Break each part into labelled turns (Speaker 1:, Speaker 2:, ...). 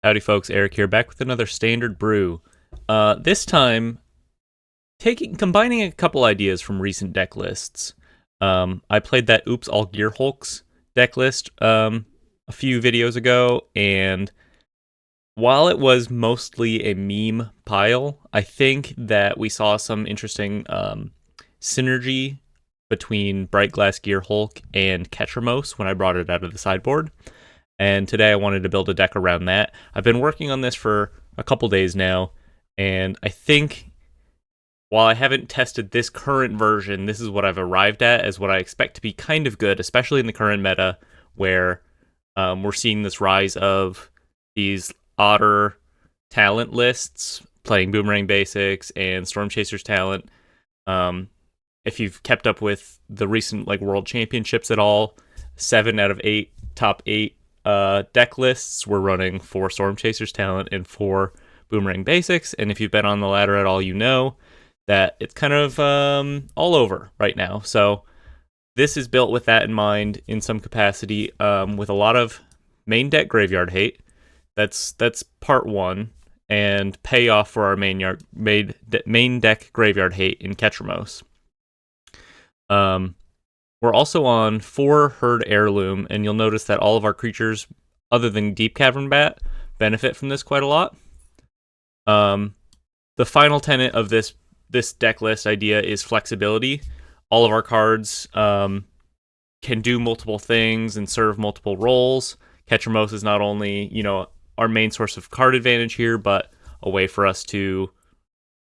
Speaker 1: Howdy folks, Eric here, back with another standard brew. This time, combining a couple ideas from recent deck lists. I played that Oops All Gear Hulks deck list a few videos ago, and while it was mostly a meme pile, I think that we saw some interesting synergy between Bright Glass Gear Hulk and Ketramose when I brought it out of the sideboard. And today I wanted to build a deck around that. I've been working on this for a couple days now, and I think while I haven't tested this current version, this is what I've arrived at as what I expect to be kind of good, especially in the current meta where we're seeing this rise of these otter talent lists playing Boomerang Basics and Storm Chasers talent. If you've kept up with the recent World Championships at all, 7 out of 8 top 8 deck lists were running 4 Storm Chasers talent and 4 Boomerang Basics, and if you've been on the ladder at all, you know that it's kind of all over right now. So this is built with that in mind in some capacity, with a lot of main deck graveyard hate. That's part one, and payoff for our main deck graveyard hate in Ketramose. We're also on 4 Herd Heirloom, and you'll notice that all of our creatures, other than Deep Cavern Bat, benefit from this quite a lot. The final tenet of this deck list idea is flexibility. All of our cards can do multiple things and serve multiple roles. Ketramose is not only, our main source of card advantage here, but a way for us to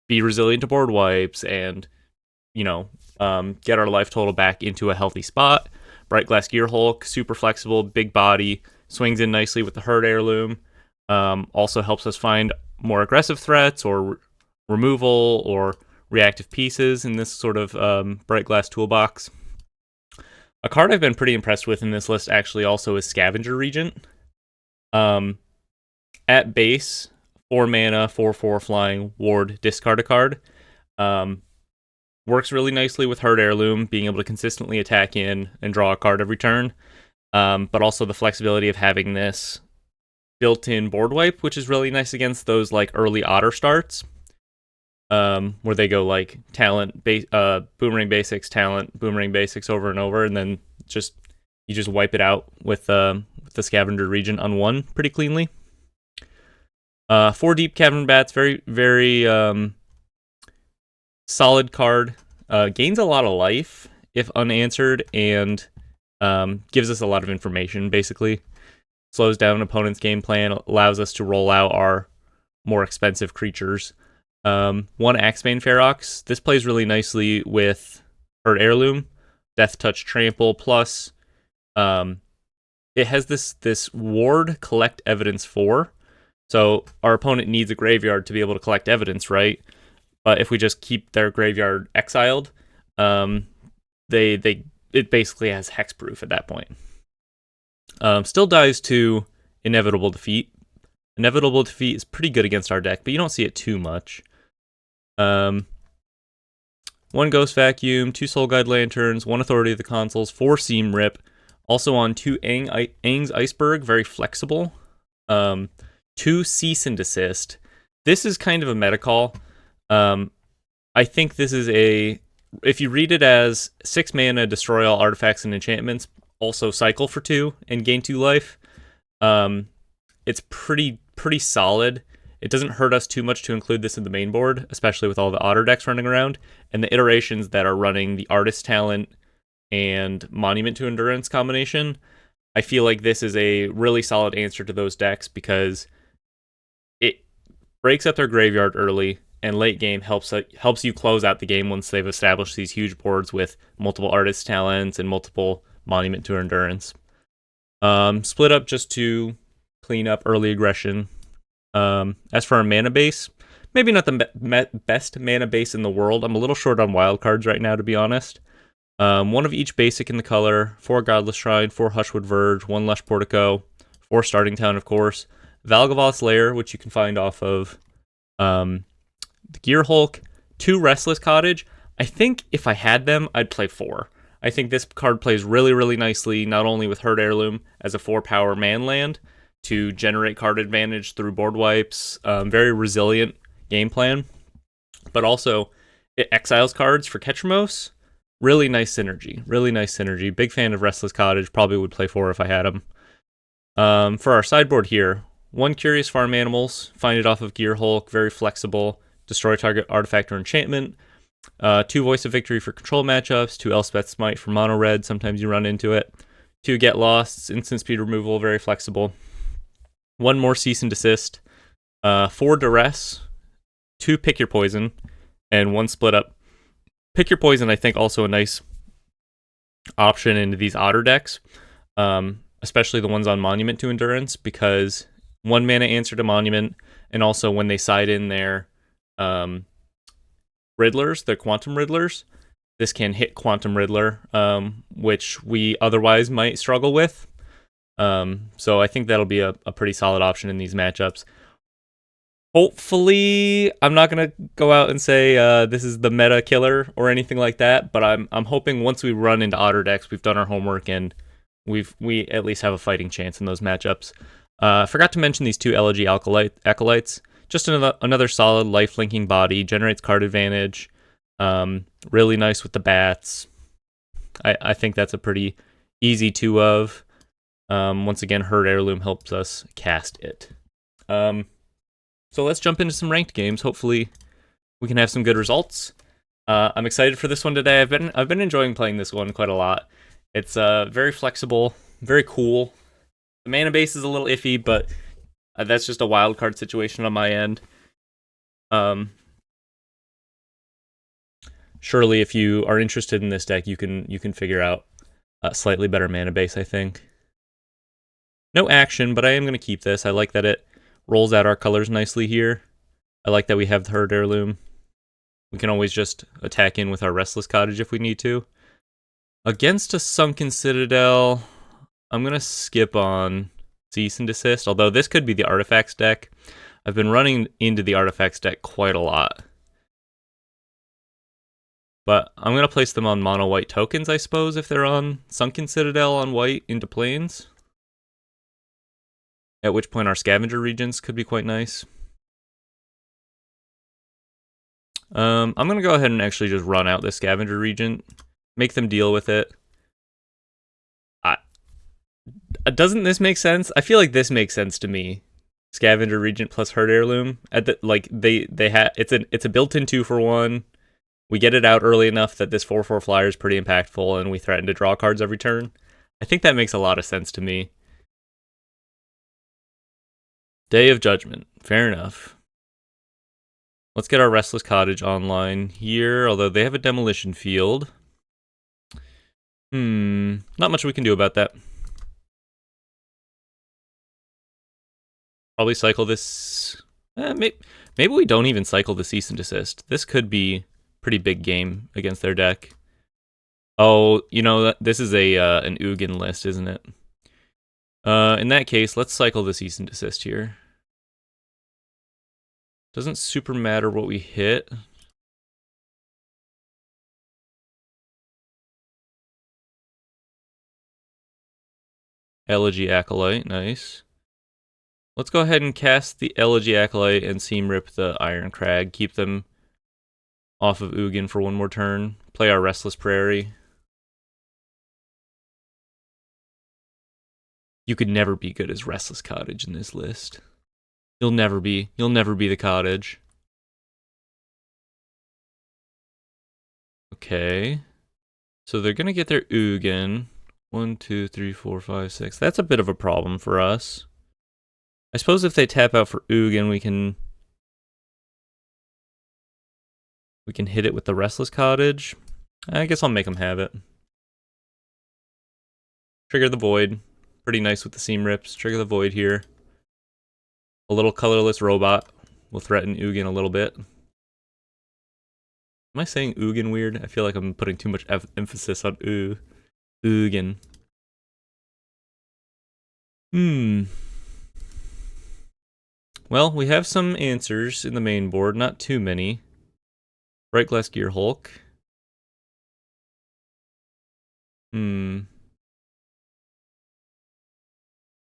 Speaker 1: be resilient to board wipes and, get our life total back into a healthy spot. Bright Glass Gear Hulk, super flexible, big body, swings in nicely with the Herd Heirloom. Also helps us find more aggressive threats or removal or reactive pieces in this sort of Bright Glass toolbox. A card I've been pretty impressed with in this list actually also is Scavenger Regent. At base, 4 mana, 4/4 flying, ward, discard a card. Works really nicely with Herd Heirloom, being able to consistently attack in and draw a card every turn. But also the flexibility of having this built-in board wipe, which is really nice against those early otter starts, where they go talent, Boomerang Basics, talent, Boomerang Basics over and over, and then you just wipe it out with the Scavenger Regent on 1 pretty cleanly. 4 Deep Cavern Bats, very, very solid card. Gains a lot of life if unanswered, and gives us a lot of information, basically. Slows down an opponent's game plan, allows us to roll out our more expensive creatures. 1 Axebane Ferox. This plays really nicely with Herd Heirloom, Death Touch Trample, plus it has this ward collect evidence 4. So our opponent needs a graveyard to be able to collect evidence, right? But if we just keep their graveyard exiled, it basically has hexproof at that point. Still dies to Inevitable Defeat. Inevitable Defeat is pretty good against our deck, but you don't see it too much. 1 Ghost Vacuum, 2 Soul Guide Lanterns, 1 Authority of the Consoles, 4 Seam Rip. Also on 2 Aang's Iceberg, very flexible. 2 Cease and Desist. This is kind of a meta call. I think this is if you read it as 6 mana, destroy all artifacts and enchantments, also cycle for 2 and gain 2 life. It's pretty solid. It doesn't hurt us too much to include this in the main board, especially with all the otter decks running around, and the iterations that are running the Artist Talent and Monument to Endurance combination. I feel like this is a really solid answer to those decks because it breaks up their graveyard early, and late game helps you close out the game once they've established these huge boards with multiple Artist Talents and multiple Monument to Endurance. Split up just to clean up early aggression. As for our mana base, maybe not the best mana base in the world. I'm a little short on wild cards right now, to be honest. 1 of each basic in the color, 4 Godless Shrine, 4 Hushwood Verge, 1 Lush Portico, 4 Starting Town, of course. Valgavoth's Lair, which you can find off of the Gear Hulk, 2 Restless Cottage. I think if I had them, I'd play 4. I think this card plays really, really nicely, not only with Herd Heirloom as a 4-power man land, to generate card advantage through board wipes. Very resilient game plan, but also it exiles cards for Ketramos. Really nice synergy. Really nice synergy. Big fan of Restless Cottage. Probably would play 4 if I had him. For our sideboard here, 1 Curious Farm Animals. Find it off of Gear Hulk. Very flexible. Destroy target artifact or enchantment. 2 Voice of Victory for control matchups. 2 Elspeth Smite for mono red. Sometimes you run into it. 2 Get Lost. Instant speed removal. Very flexible. 1 more Cease and Desist. 4 Duress. 2 Pick Your Poison. And 1 Split Up. Pick Your Poison, I think, also a nice option into these Otter decks, especially the ones on Monument to Endurance, because 1 mana answer to Monument, and also when they side in their Riddlers, their Quantum Riddlers, this can hit Quantum Riddler, which we otherwise might struggle with. So I think that'll be a pretty solid option in these matchups. Hopefully, I'm not gonna go out and say this is the meta killer or anything like that, but I'm hoping once we run into Otter decks, we've done our homework and we at least have a fighting chance in those matchups. I forgot to mention these 2 Elegy Acolytes. Just another solid life-linking body, generates card advantage. Really nice with the bats. I think that's a pretty easy 2 of. Once again, Herd Heirloom helps us cast it. So let's jump into some ranked games. Hopefully, we can have some good results. I'm excited for this one today. I've been enjoying playing this one quite a lot. It's very flexible, very cool. The mana base is a little iffy, but that's just a wild card situation on my end. Surely, if you are interested in this deck, you can figure out a slightly better mana base, I think. No action, but I am going to keep this. I like that it rolls out our colors nicely here. I like that we have the Herd Heirloom. We can always just attack in with our Restless Cottage if we need to. Against a Sunken Citadel, I'm going to skip on Cease and Desist, although this could be the Artifacts deck. I've been running into the Artifacts deck quite a lot. But I'm going to place them on mono-white tokens, I suppose, if they're on Sunken Citadel on white into plains. At which point our Scavenger Regents could be quite nice. I'm going to go ahead and actually just run out this Scavenger Regent. Make them deal with it. Doesn't this make sense? I feel like this makes sense to me. Scavenger Regent plus Herd Heirloom. It's a built-in 2-for-1. We get it out early enough that this 4/4 flyer is pretty impactful, and we threaten to draw cards every turn. I think that makes a lot of sense to me. Day of Judgment. Fair enough. Let's get our Restless Cottage online here, although they have a Demolition Field. Not much we can do about that. Probably cycle this. Maybe we don't even cycle the Cease and Desist. This could be pretty big game against their deck. Oh, you know, this is an Ugin list, isn't it? In that case, let's cycle the Cease and Desist here. Doesn't super matter what we hit. Elegy Acolyte, nice. Let's go ahead and cast the Elegy Acolyte and Seam Rip the Iron Crag. Keep them off of Ugin for 1 more turn. Play our Restless Prairie. You could never be good as Restless Cottage in this list. You'll never be the Cottage. Okay. So they're gonna get their Ugin. 1, 2, 3, 4, 5, 6. That's a bit of a problem for us. I suppose if they tap out for Ugin, we can hit it with the Restless Cottage. I guess I'll make them have it. Trigger the Void. Pretty nice with the Seam Rips. Trigger the Void here. A little colorless robot will threaten Ugin a little bit. Am I saying Ugin weird? I feel like I'm putting too much emphasis on Ugin. Well, we have some answers in the main board, not too many. Bright Glass Gear Hulk.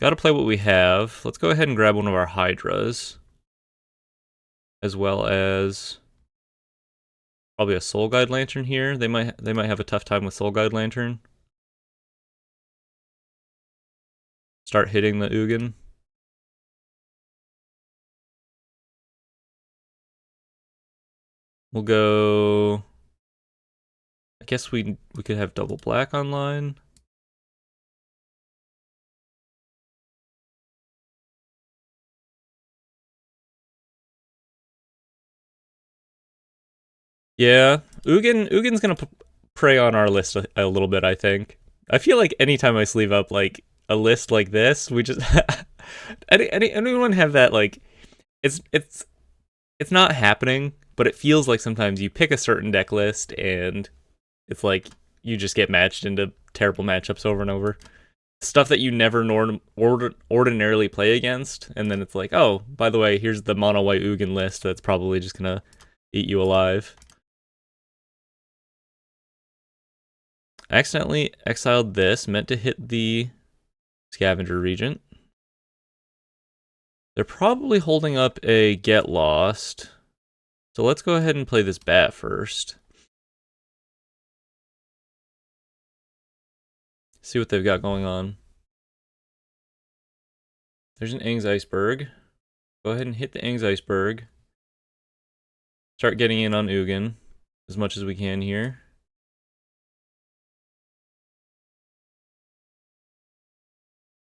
Speaker 1: Gotta play what we have. Let's go ahead and grab one of our Hydras. As well as probably a Soul Guide Lantern here. They might have a tough time with Soul Guide Lantern. Start hitting the Ugin. We'll go. I guess we could have double black online. Yeah, Ugin's gonna prey on our list a little bit, I think. I feel like anytime I sleeve up like a list like this, we just anyone have that like it's not happening, but it feels like sometimes you pick a certain deck list and it's like you just get matched into terrible matchups over and over. Stuff that you never ordinarily play against, and then it's like, oh, by the way, here's the mono white Ugin list that's probably just gonna eat you alive. I accidentally exiled this, meant to hit the Scavenger Regent. They're probably holding up a Get Lost. So let's go ahead and play this bat first. See what they've got going on. There's an Aang's Iceberg. Go ahead and hit the Aang's Iceberg. Start getting in on Ugin as much as we can here.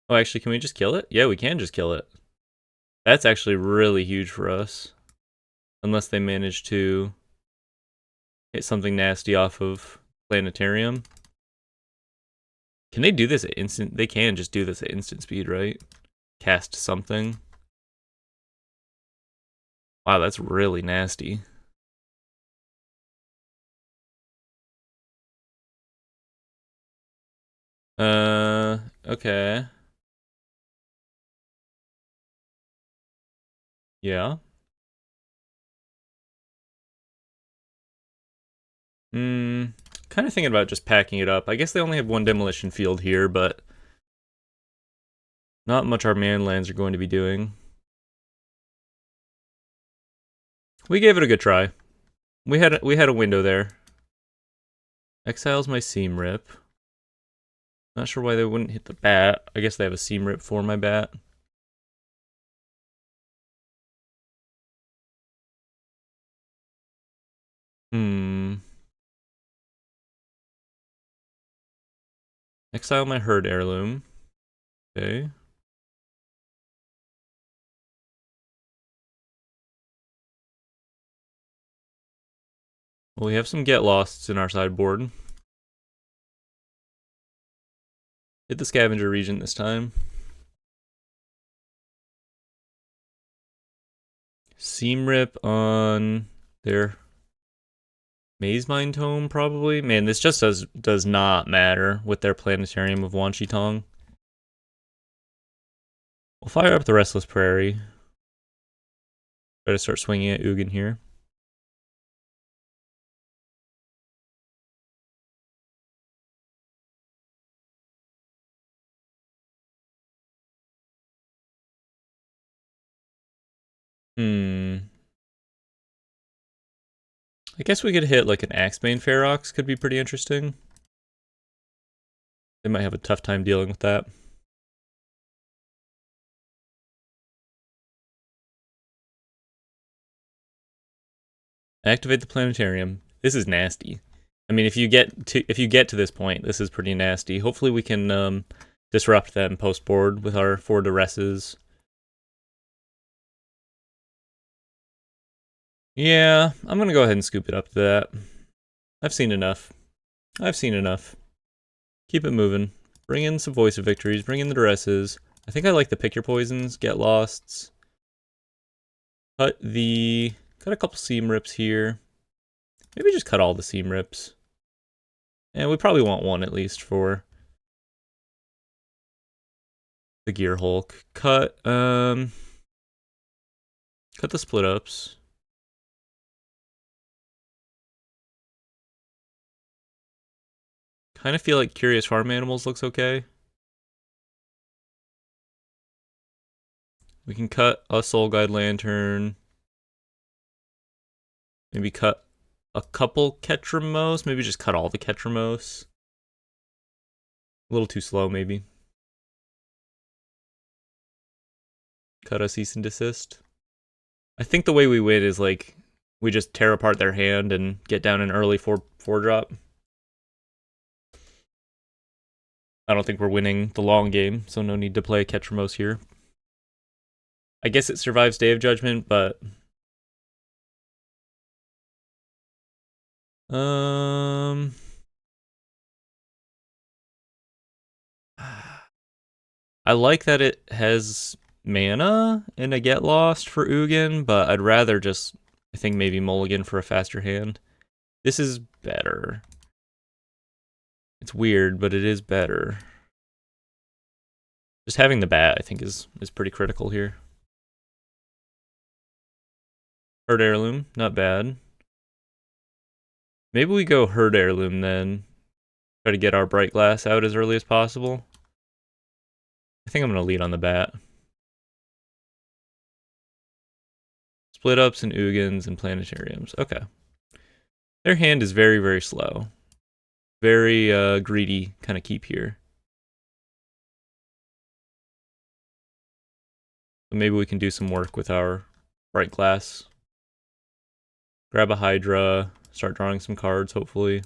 Speaker 1: Oh, actually, can we just kill it? Yeah, we can just kill it. That's actually really huge for us. Unless they manage to hit something nasty off of Planetarium. Can they do this at instant? They can just do this at instant speed, right? Cast something. Wow, that's really nasty. Okay. Yeah. Kind of thinking about just packing it up. I guess they only have one demolition field here, but not much our man lands are going to be doing. We gave it a good try. We had a window there. Exiles my seam rip. Not sure why they wouldn't hit the bat. I guess they have a seam rip for my bat. Exile my Herd Heirloom. Okay. Well, we have some Get Losts in our sideboard. Hit the Scavenger Regent this time. Seam Rip on their Maze Mind Tome, probably. Man, this just does not matter with their Planetarium of Wan Shi Tong. We'll fire up the Restless Prairie. Try to start swinging at Ugin here. I guess we could hit like an Axebane Ferox, could be pretty interesting. They might have a tough time dealing with that. Activate the Planetarium. This is nasty. I mean, if you get to this point, this is pretty nasty. Hopefully we can disrupt them post board with our 4 Duresses. Yeah, I'm gonna go ahead and scoop it up to that. I've seen enough. Keep it moving. Bring in some Voice of Victories. Bring in the Duresses. I think I like the Pick Your Poisons, Get Losts. Cut a couple seam rips here. Maybe just cut all the seam rips. And we probably want one at least for the Gear Hulk. Cut the split ups. Kind of feel like Curious Farm Animals looks okay. We can cut a Soul Guide Lantern. Maybe cut a couple Ketramos. Maybe just cut all the Ketramos. A little too slow, maybe. Cut a Cease and Desist. I think the way we win is like we just tear apart their hand and get down an early 4-drop. I don't think we're winning the long game, so no need to play Ketramos here. I guess it survives Day of Judgment, but I like that it has mana and a Get Lost for Ugin, but I'd rather just, I think, maybe mulligan for a faster hand. This is better. It's weird, but it is better. Just having the bat, I think, is pretty critical here. Herd Heirloom, not bad. Maybe we go Herd Heirloom then. Try to get our Bright Glass out as early as possible. I think I'm going to lead on the bat. Split ups and Ugins and Planetariums. Okay. Their hand is very, very slow. Very greedy kind of keep here. So maybe we can do some work with our Bright Glass. Grab a Hydra. Start drawing some cards, hopefully.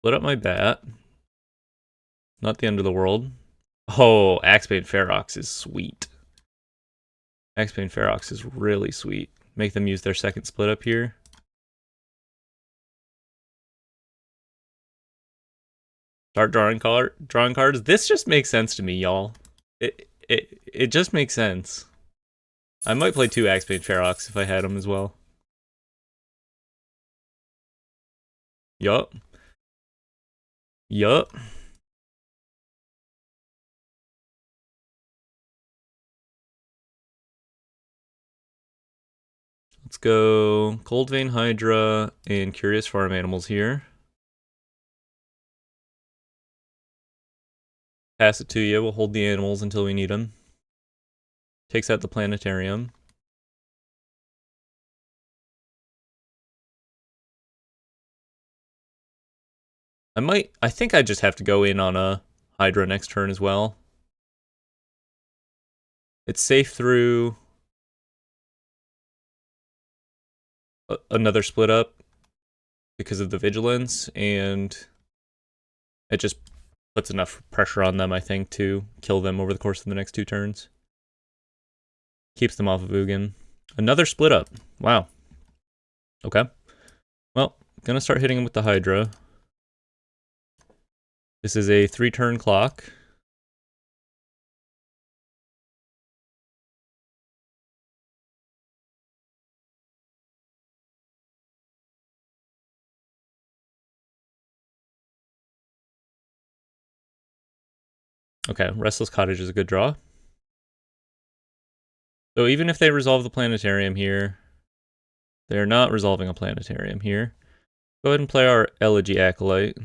Speaker 1: Split up my bat. Not the end of the world. Oh, Axebane Ferox is sweet. Axebane Ferox is really sweet. Make them use their second split up here. Start drawing cards. This just makes sense to me, y'all. It just makes sense. I might play 2 Axebane Ferox if I had them as well. Yup. Yup. Let's go Cold Vein Hydra and Curious Farm Animals here. Pass it to you. We'll hold the animals until we need them. Takes out the Planetarium. I think I just have to go in on a Hydra next turn as well. It's safe through another split up because of the vigilance, and it just puts enough pressure on them, I think, to kill them over the course of the next 2 turns. Keeps them off of Ugin. Another split up. Wow. Okay. Well, gonna start hitting him with the Hydra. This is a 3-turn clock. Okay, Restless Cottage is a good draw. So even if they resolve the Planetarium here, they're not resolving a Planetarium here. Go ahead and play our Elegy Acolyte.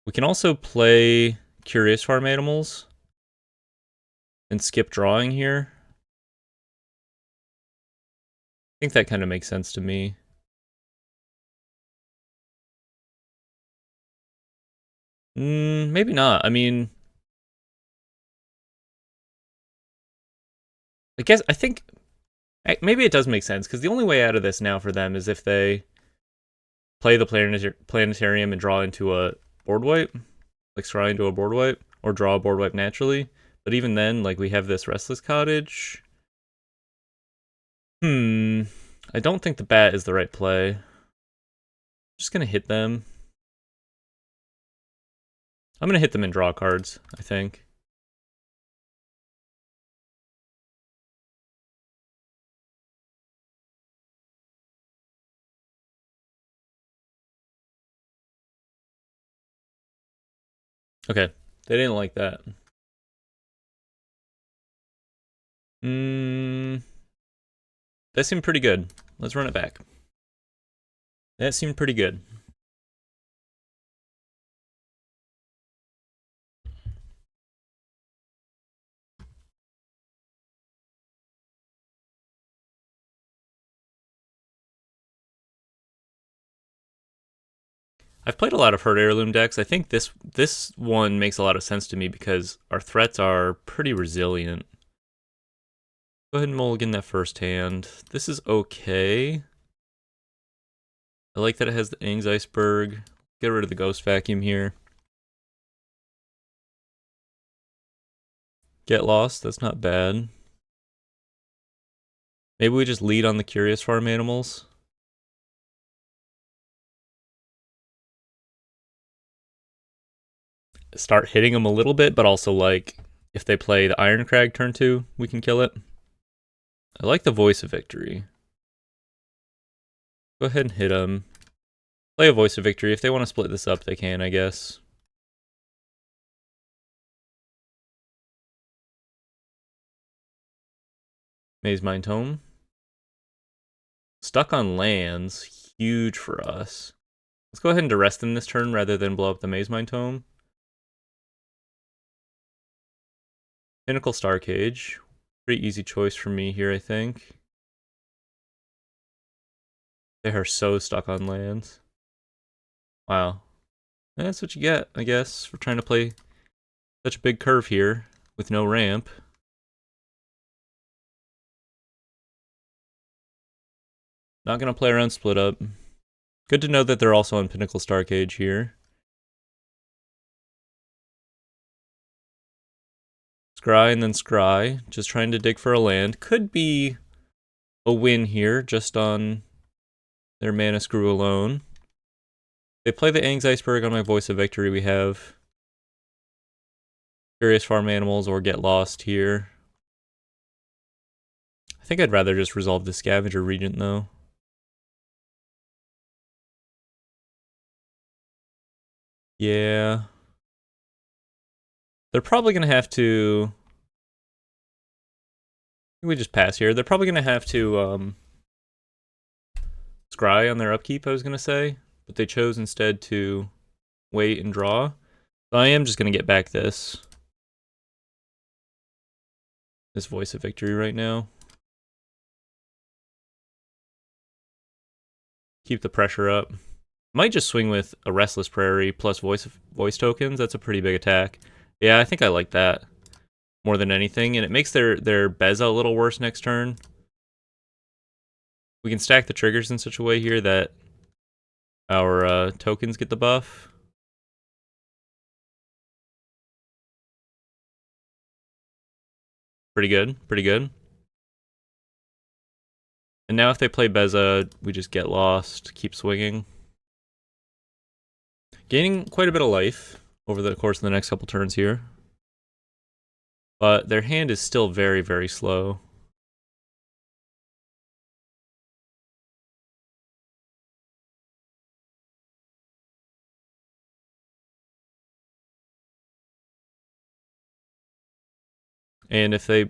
Speaker 1: We can also play Curious Farm Animals and skip drawing here. I think that kind of makes sense to me. Maybe not. I mean, I think maybe it does make sense, because the only way out of this now for them is if they play the Planetarium and draw into a board wipe, like scry into a board wipe, or draw a board wipe naturally. But even then, like, we have this Restless Cottage. I don't think the bat is the right play. I'm just gonna hit them. I'm gonna hit them and draw cards, I think. Okay, they didn't like that. That seemed pretty good. Let's run it back. That seemed pretty good. I've played a lot of Herd Heirloom decks. I think this one makes a lot of sense to me because our threats are pretty resilient. Go ahead and mulligan that first hand. This is okay. I like that it has the Aang's Iceberg. Get rid of the Ghost Vacuum here. Get Lost, that's not bad. Maybe we just lead on the Curious Farm Animals. Start hitting them a little bit, but also like if they play the Iron Crag turn 2, we can kill it. I like the Voice of Victory. Go ahead and hit them. Play a Voice of Victory. If they want to split this up, they can, I guess. Maze Mind Tome. Stuck on lands. Huge for us. Let's go ahead and arrest them this turn rather than blow up the Maze Mind Tome. Pinnacle Star Cage. Pretty easy choice for me here, I think. They are so stuck on lands. Wow. That's what you get, I guess, for trying to play such a big curve here with no ramp. Not going to play around split up. Good to know that they're also on Pinnacle Star Cage here. Scry and then Scry. Just trying to dig for a land. Could be a win here just on their mana screw alone. They play the Aang's Iceberg on my Voice of Victory. We have Curious Farm Animals or Get Lost here. I think I'd rather just resolve the Scavenger Regent though. Yeah. They're probably going to have to... We just pass here. They're probably going to have to scry on their upkeep, I was going to say. But they chose instead to wait and draw. So I am just going to get back this Voice of Victory right now. Keep the pressure up. Might just swing with a Restless Prairie plus voice tokens. That's a pretty big attack. Yeah, I think I like that more than anything, and it makes their Beza a little worse next turn. We can stack the triggers in such a way here that our tokens get the buff. Pretty good, pretty good. And now if they play Beza, we just get lost, keep swinging. Gaining quite a bit of life over the course of the next couple turns here. But their hand is still very, very slow. And if they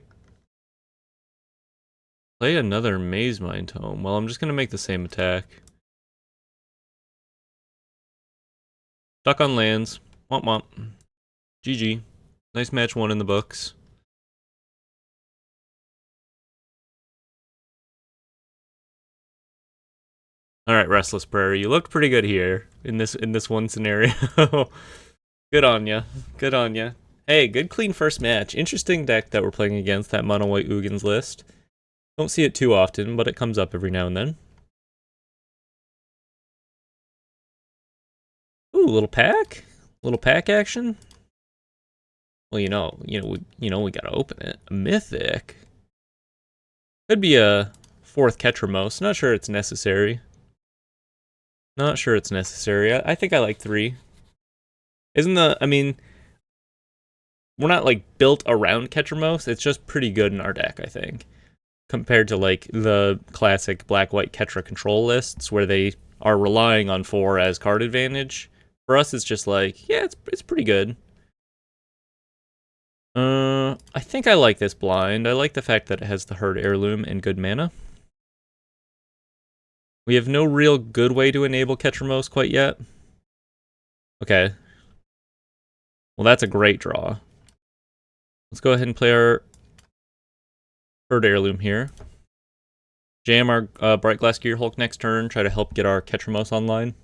Speaker 1: play another Maze Mind Tome, well, I'm just going to make the same attack. Stuck on lands. Womp womp. GG. Nice match 1 in the books. Alright, Restless Prairie. You looked pretty good here in this one scenario. Good on ya. Good on ya. Hey, good clean first match. Interesting deck that we're playing against, that Mono White Ugins list. Don't see it too often, but it comes up every now and then. Ooh, little pack? Little pack action? Well, we gotta open it. A Mythic. Could be a 4th Ketramos. Not sure it's necessary. Not sure it's necessary. I think I like 3. I mean, we're not like built around Ketramos. It's just pretty good in our deck, I think. Compared to like the classic black-white Ketra control lists where they are relying on 4 as card advantage. For us, it's just like, yeah, it's pretty good. I think I like this blind. I like the fact that it has the Herd Heirloom and good mana. We have no real good way to enable Ketramos quite yet. Okay. Well, that's a great draw. Let's go ahead and play our Herd Heirloom here. Jam our Bright Glass Gear Hulk next turn. Try to help get our Ketramos online.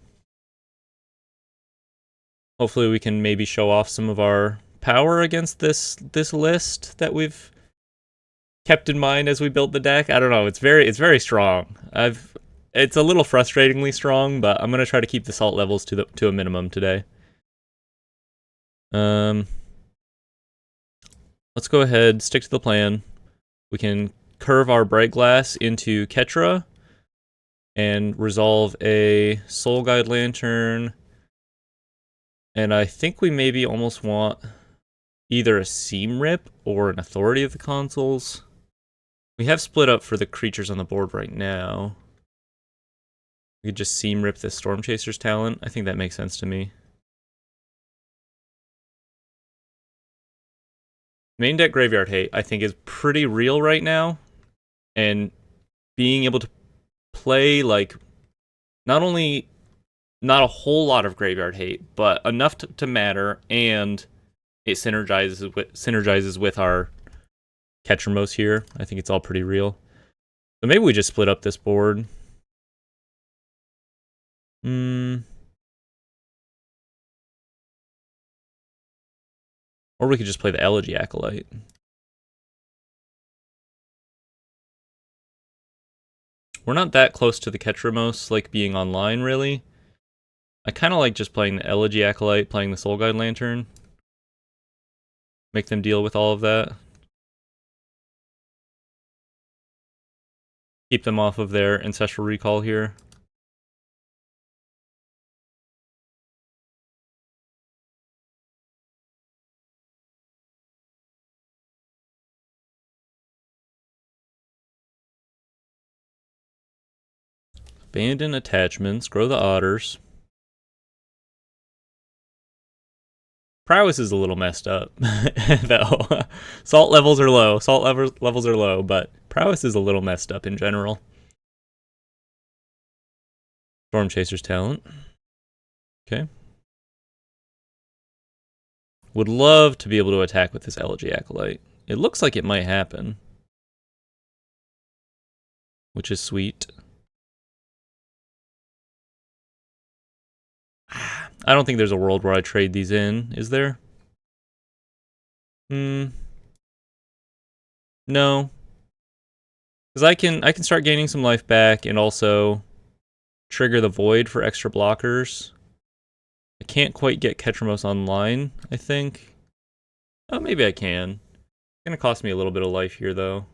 Speaker 1: Hopefully we can maybe show off some of our power against this list that we've kept in mind as we built the deck. I don't know, it's very strong. It's a little frustratingly strong, but I'm gonna try to keep the salt levels to a minimum today. Let's go ahead, stick to the plan. We can curve our Bright Glass into Ketra and resolve a Soul Guide Lantern. And I think we maybe almost want either a Seam Rip or an Authority of the Consuls. We have split up for the creatures on the board right now. We could just Seam Rip this Storm Chaser's talent. I think that makes sense to me. Main deck Graveyard Hate, I think, is pretty real right now. And being able to play, like, not only not a whole lot of Graveyard Hate, but enough to matter, and it synergizes with our Ketramos here. I think it's all pretty real. So maybe we just split up this board. Or we could just play the Elegy Acolyte. We're not that close to the Ketramos, like, being online, really. I kind of like just playing the Elegy Acolyte, playing the Soul Guide Lantern. Make them deal with all of that. Keep them off of their Ancestral Recall here. Abandon attachments, grow the otters. Prowess is a little messed up, though. Salt levels are low. Salt levels are low, but prowess is a little messed up in general. Storm Chaser's talent. Okay. Would love to be able to attack with this Elegy Acolyte. It looks like it might happen, which is sweet. I don't think there's a world where I trade these in, is there? No. Because I can start gaining some life back and also trigger the Void for extra blockers. I can't quite get Ketramos online, I think. Oh, maybe I can. It's gonna cost me a little bit of life here, though.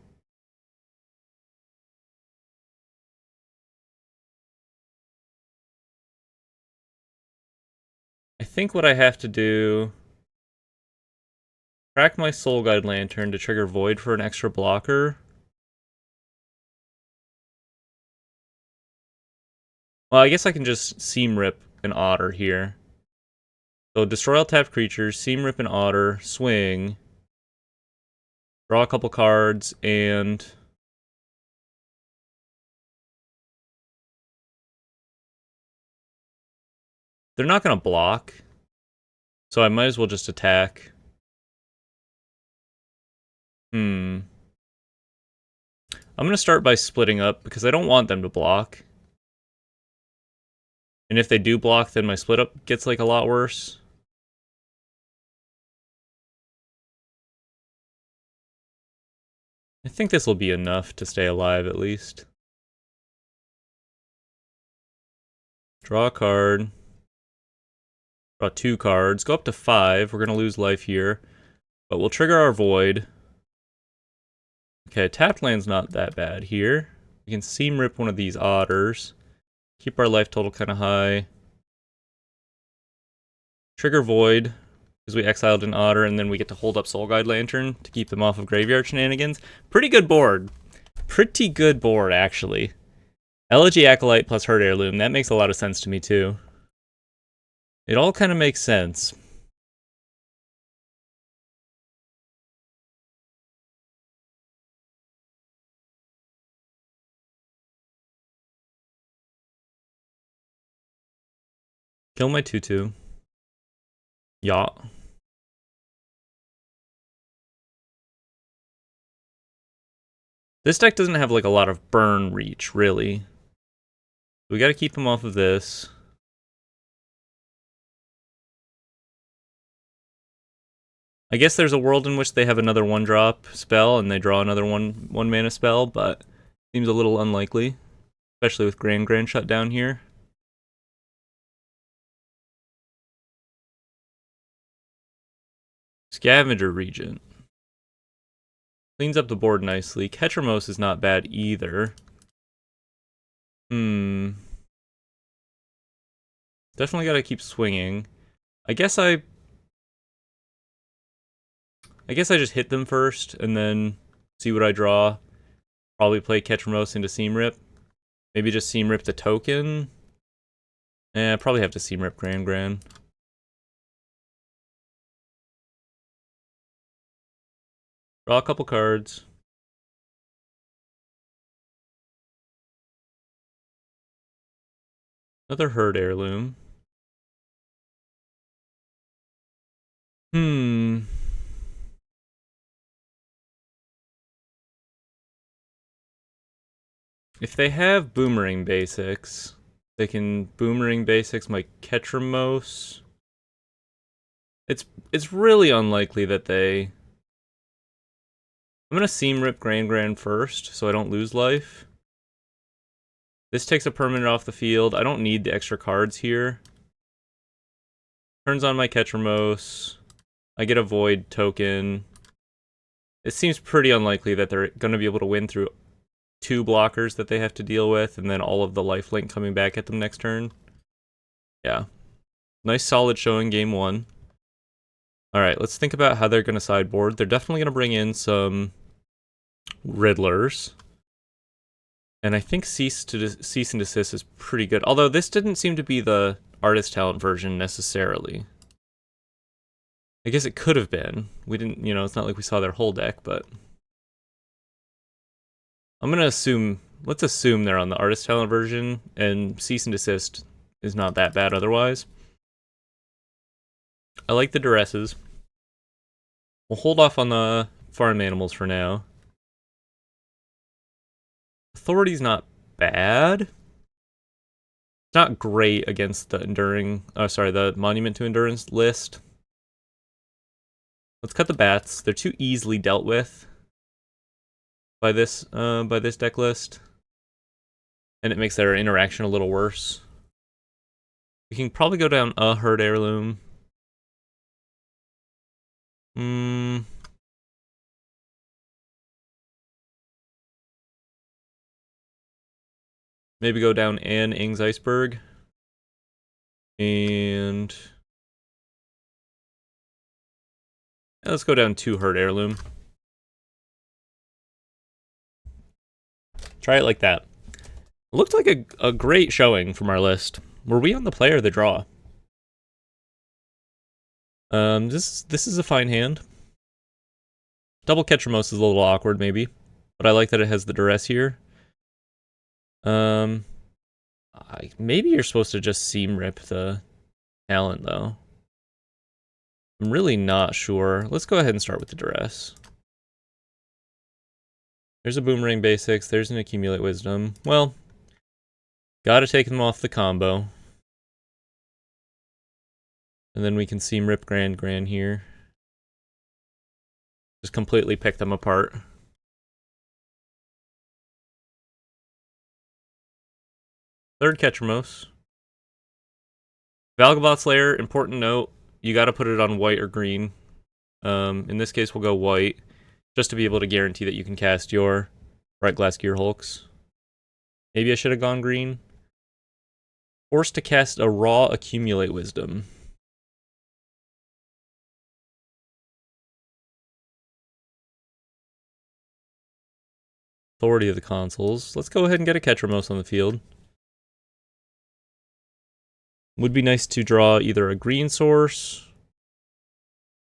Speaker 1: I think what I have to do... Crack my Soul Guide Lantern to trigger Void for an extra blocker. Well, I guess I can just Seam Rip an Otter here. So destroy all tapped creatures, Seam Rip an Otter, swing. Draw a couple cards, and... They're not going to block, so I might as well just attack. I'm going to start by splitting up, because I don't want them to block. And if they do block, then my split up gets, like, a lot worse. I think this will be enough to stay alive, at least. Draw a card. Draw 2 cards. Go up to 5. We're going to lose life here. But we'll trigger our Void. Okay, tapped land's not that bad here. We can Seam Rip one of these Otters. Keep our life total kind of high. Trigger Void, because we exiled an Otter, and then we get to hold up Soul Guide Lantern to keep them off of graveyard shenanigans. Pretty good board. Pretty good board, actually. Elegy Acolyte plus Herd Heirloom. That makes a lot of sense to me, too. It all kind of makes sense. Kill my 2/2. Yeah. This deck doesn't have like a lot of burn reach, really. We gotta keep him off of this. I guess there's a world in which they have another 1-drop spell and they draw another one mana spell, but seems a little unlikely, especially with Grand shut down here. Scavenger Regent. Cleans up the board nicely. Ketramos is not bad either. Definitely gotta keep swinging. I guess I just hit them first and then see what I draw. Probably play Ketramos into Seam Rip. Maybe just Seam Rip the token. Probably have to Seam Rip Grand. Draw a couple cards. Another Herd Heirloom. If they have Boomerang basics, they can Boomerang basics my Ketramos. It's really unlikely that they... I'm gonna Seam Rip Grand first, so I don't lose life. This takes a permanent off the field. I don't need the extra cards here. Turns on my Ketramos. I get a Void token. It seems pretty unlikely that they're gonna be able to win through 2 blockers that they have to deal with, and then all of the lifelink coming back at them next turn. Yeah. Nice solid showing game 1. Alright, let's think about how they're going to sideboard. They're definitely going to bring in some Riddlers. And I think Cease and Desist is pretty good. Although this didn't seem to be the Artist Talent version necessarily. I guess it could have been. We didn't, it's not like we saw their whole deck, but... I'm going to assume... Let's assume they're on the Artist Talent version, and Cease and Desist is not that bad otherwise. I like the Duresses. We'll hold off on the farm animals for now. Authority's not bad. It's not great against the the Monument to Endurance list. Let's cut the bats. They're too easily dealt with by this deck list. And it makes their interaction a little worse. We can probably go down a Herd Heirloom. Maybe go down an Ing's Iceberg. And... let's go down 2 Herd Heirloom. Try it like that. It looked like a great showing from our list. Were we on the play or the draw? This is a fine hand. Double Ketramos is a little awkward, maybe. But I like that it has the Duress here. Maybe you're supposed to just Seam Rip the talent, though. I'm really not sure. Let's go ahead and start with the Duress. There's a Boomerang Basics. There's an Accumulate Wisdom. Well, gotta take them off the combo. And then we can Seam Rip Grand here. Just completely pick them apart. Third Ketramos. Valgavoth Slayer, important note, you gotta put it on white or green. In this case, we'll go white, just to be able to guarantee that you can cast your Bright Glass Gear Hulks. Maybe I should have gone green. Forced to cast a raw Accumulate Wisdom. Authority of the Consuls. Let's go ahead and get a Ketramos on the field. Would be nice to draw either a green source.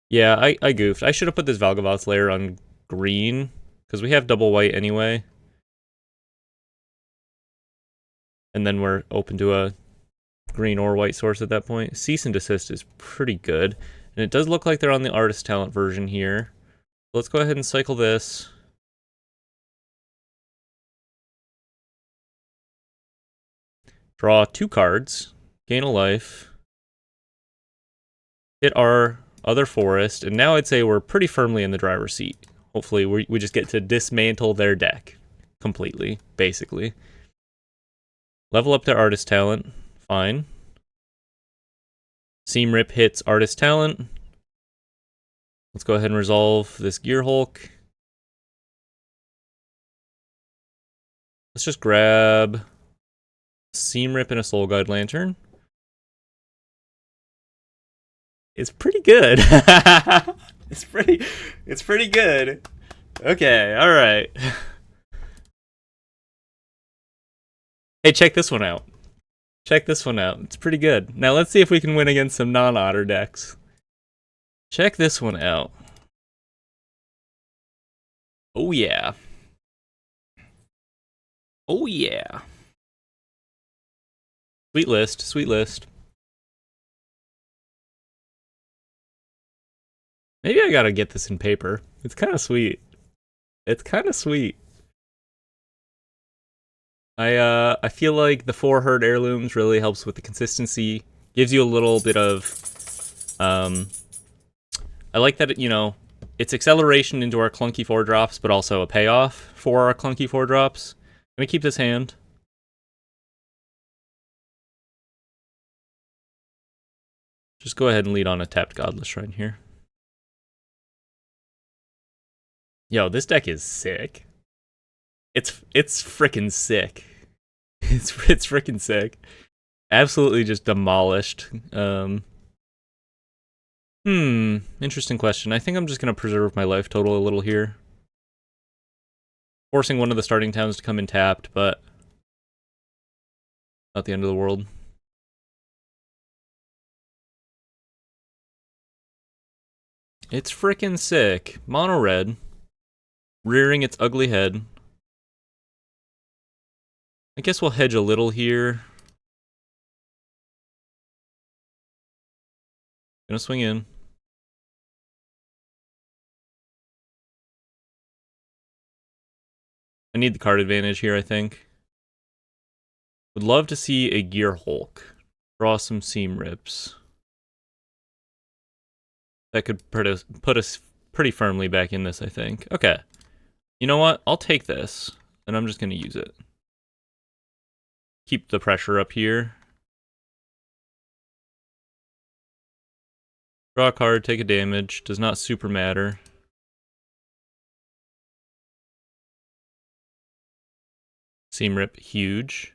Speaker 1: Yeah, I goofed. I should have put this Valgavoth Slayer on green, because we have double white anyway. And then we're open to a green or white source at that point. Cease and Desist is pretty good. And it does look like they're on the Artist Talent version here. Let's go ahead and cycle this. Draw 2 cards. Gain a life. Hit our other forest, and now I'd say we're pretty firmly in the driver's seat. Hopefully we just get to dismantle their deck completely, basically. Level up their artist talent, fine. Seam Rip hits artist talent. Let's go ahead and resolve this Gear Hulk. Let's just grab Seam Rip and a Soul Guide Lantern. It's pretty good. It's pretty good. Okay, alright. Hey, check this one out. Check this one out. It's pretty good. Now let's see if we can win against some non-otter decks. Check this one out. Oh yeah. Oh yeah. Sweet list, sweet list. Maybe I gotta get this in paper. It's kind of sweet. It's kind of sweet. I feel like the 4 Herd Heirlooms really helps with the consistency. Gives you a little bit of, I like that, it's acceleration into our clunky 4-drops, but also a payoff for our clunky 4-drops. I'm gonna keep this hand. Just go ahead and lead on a tapped Godless Shrine here. Yo, this deck is sick. It's frickin' sick. It's frickin' sick. Absolutely just demolished. Interesting question. I think I'm just gonna preserve my life total a little here. Forcing one of the starting towns to come in tapped, but not the end of the world. It's frickin' sick. Mono red. Rearing its ugly head. I guess we'll hedge a little here. Gonna swing in. I need the card advantage here, I think. Would love to see a Gear Hulk. Draw some Seam Rips. That could put us pretty firmly back in this, I think. Okay. You know what? I'll take this, and I'm just gonna use it. Keep the pressure up here. Draw a card, take a damage. Does not super matter. Seam Rip, huge.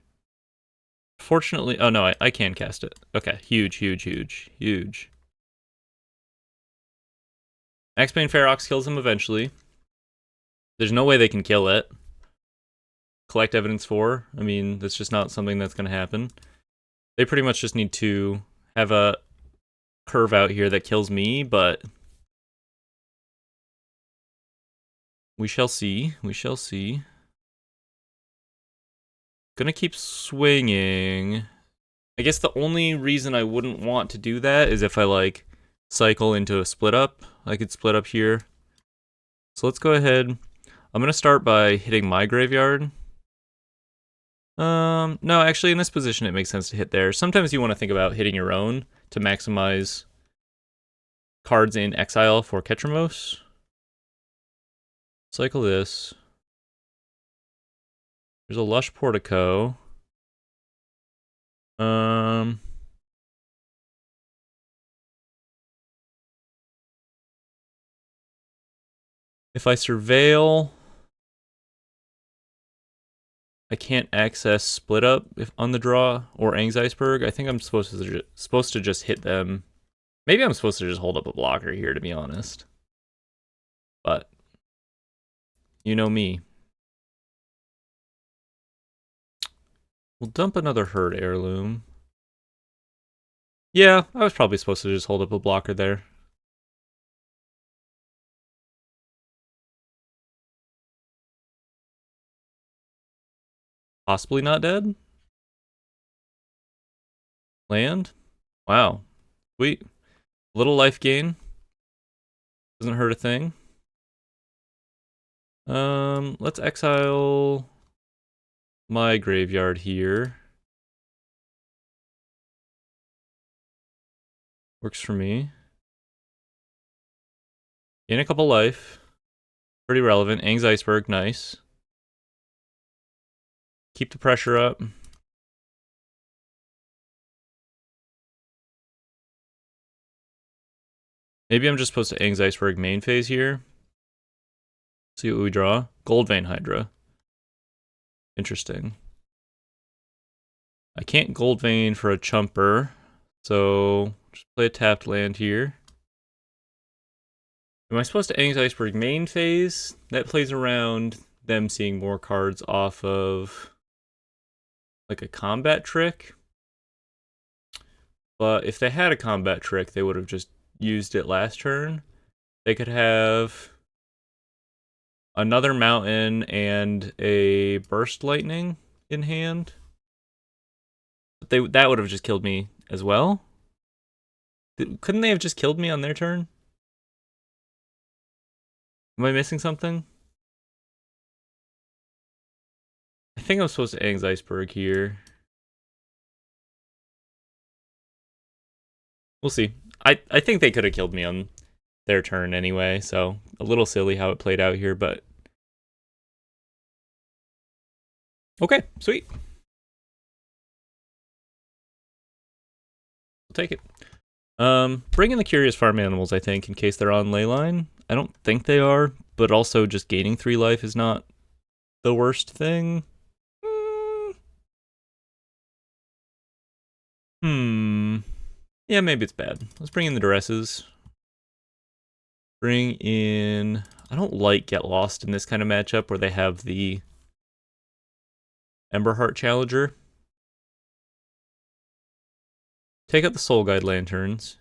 Speaker 1: Fortunately, oh no, I can cast it. Okay, huge, huge, huge, huge. Axebane Ferox kills him eventually. There's no way they can kill it. Collect evidence for. I mean, that's just not something that's going to happen. They pretty much just need to have a curve out here that kills me, but we shall see. We shall see. Gonna keep swinging. I guess the only reason I wouldn't want to do that is if I, like, cycle into a split up. I could split up here. So let's go ahead. I'm gonna start by hitting my graveyard. No, actually in this position it makes sense to hit there. Sometimes you want to think about hitting your own to maximize cards in exile for Ketramos. Cycle this. There's a Lush Portico. If I surveil, I can't access Split Up if on the draw or Ang's Iceberg. I think I'm supposed to just hit them. Maybe I'm supposed to just hold up a blocker here, to be honest. But you know me. We'll dump another Herd Heirloom. Yeah, I was probably supposed to just hold up a blocker there. Possibly not dead? Land? Wow. Sweet. Little life gain. Doesn't hurt a thing. Let's exile my graveyard here. Works for me. Gain a couple life. Pretty relevant. Aang's Iceberg, nice. Keep the pressure up. Maybe I'm just supposed to Aang's Iceberg main phase here. See what we draw. Gold Vein Hydra. Interesting. I can't Gold Vein for a chumper, so just play a tapped land here. Am I supposed to Aang's Iceberg main phase? That plays around them seeing more cards off of like a combat trick. But if they had a combat trick, they would have just used it last turn. They could have another mountain and a burst lightning in hand. But that would have just killed me as well. Couldn't they have just killed me on their turn? Am I missing something? I think I'm supposed to Aang's Iceberg here. We'll see. I think they could have killed me on their turn anyway, so a little silly how it played out here, but okay, sweet. We'll take it. Bring in the Curious Farm Animals, I think, in case they're on Leyline. I don't think they are, but also just gaining 3 life is not the worst thing. Yeah, maybe it's bad. Let's bring in the Duresses. Bring in... I don't like Get Lost in this kind of matchup where they have the Emberheart Challenger. Take out the Soul Guide Lanterns.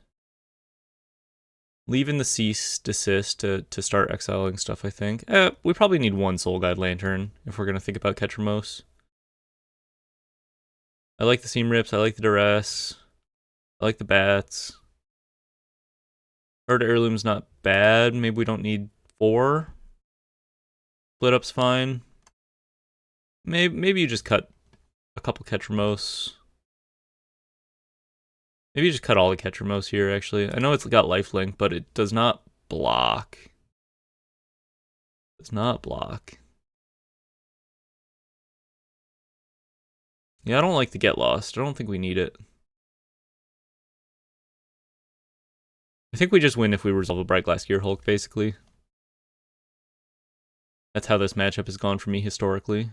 Speaker 1: Leave in the Cease Desist to start exiling stuff, I think. We probably need 1 Soul Guide Lantern if we're going to think about Ketramos. I like the Seam Rips, I like the Duress. I like the Bats. Herd Heirloom's not bad. Maybe we don't need 4. Split Up's fine. Maybe you just cut a couple Ketramos. Maybe you just cut all the Ketramos here, actually. I know it's got lifelink, but it does not block. It does not block. Yeah, I don't like the Get Lost. I don't think we need it. I think we just win if we resolve a Bright Glass Gear Hulk, basically. That's how this matchup has gone for me historically.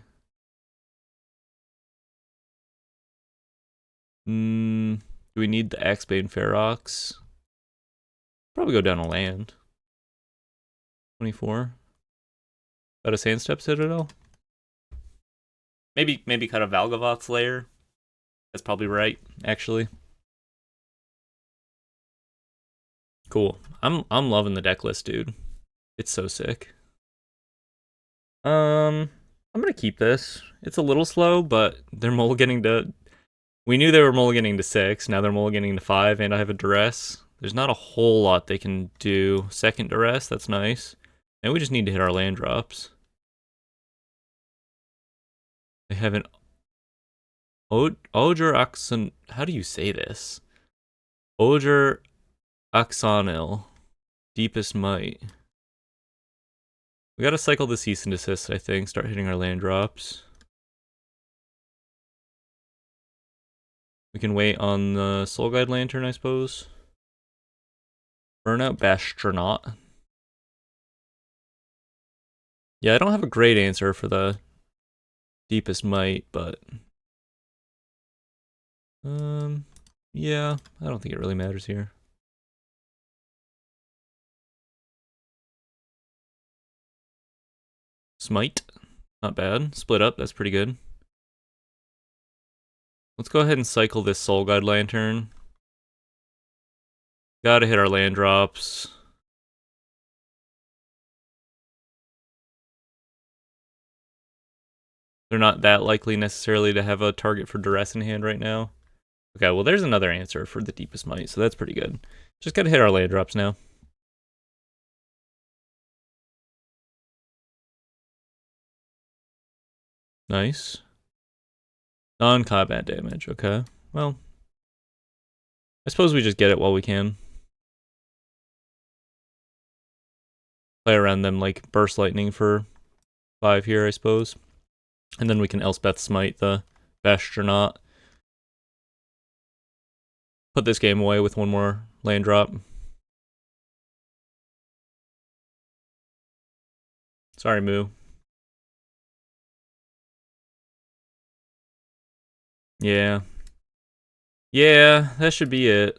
Speaker 1: Do we need the Axebane Ferox? Probably go down a land. 24. Got a Sandstep Citadel? Maybe cut a Valgavoth Slayer. That's probably right, actually. Cool. I'm loving the deck list, dude. It's so sick. I'm gonna keep this. It's a little slow, but they're mulliganing to... We knew they were mulliganing to 6, now they're mulliganing to 5, and I have a Duress. There's not a whole lot they can do. Second Duress, that's nice. And we just need to hit our land drops. They have an... Oger Oxon... How do you say this? Oger Oxonil. Deepest Might. We gotta cycle the Cease and Desist, I think. Start hitting our land drops. We can wait on the Soul Guide Lantern, I suppose. Burnout Bastronaut. Yeah, I don't have a great answer for the Deepest Might, but... yeah, I don't think it really matters here. Smite. Not bad. Split Up, that's pretty good. Let's go ahead and cycle this Soul Guide Lantern. Gotta hit our land drops. They're not that likely necessarily to have a target for Duress in hand right now. Okay, well there's another answer for the Deepest Might, so that's pretty good. Just gotta hit our land drops now. Nice. Non-combat damage, okay. Well, I suppose we just get it while we can. Play around them like Burst Lightning for 5 here, I suppose. And then we can Elspeth Smite the Bastronaut. Put this game away with one more land drop. Sorry, Moo. Yeah. Yeah, that should be it.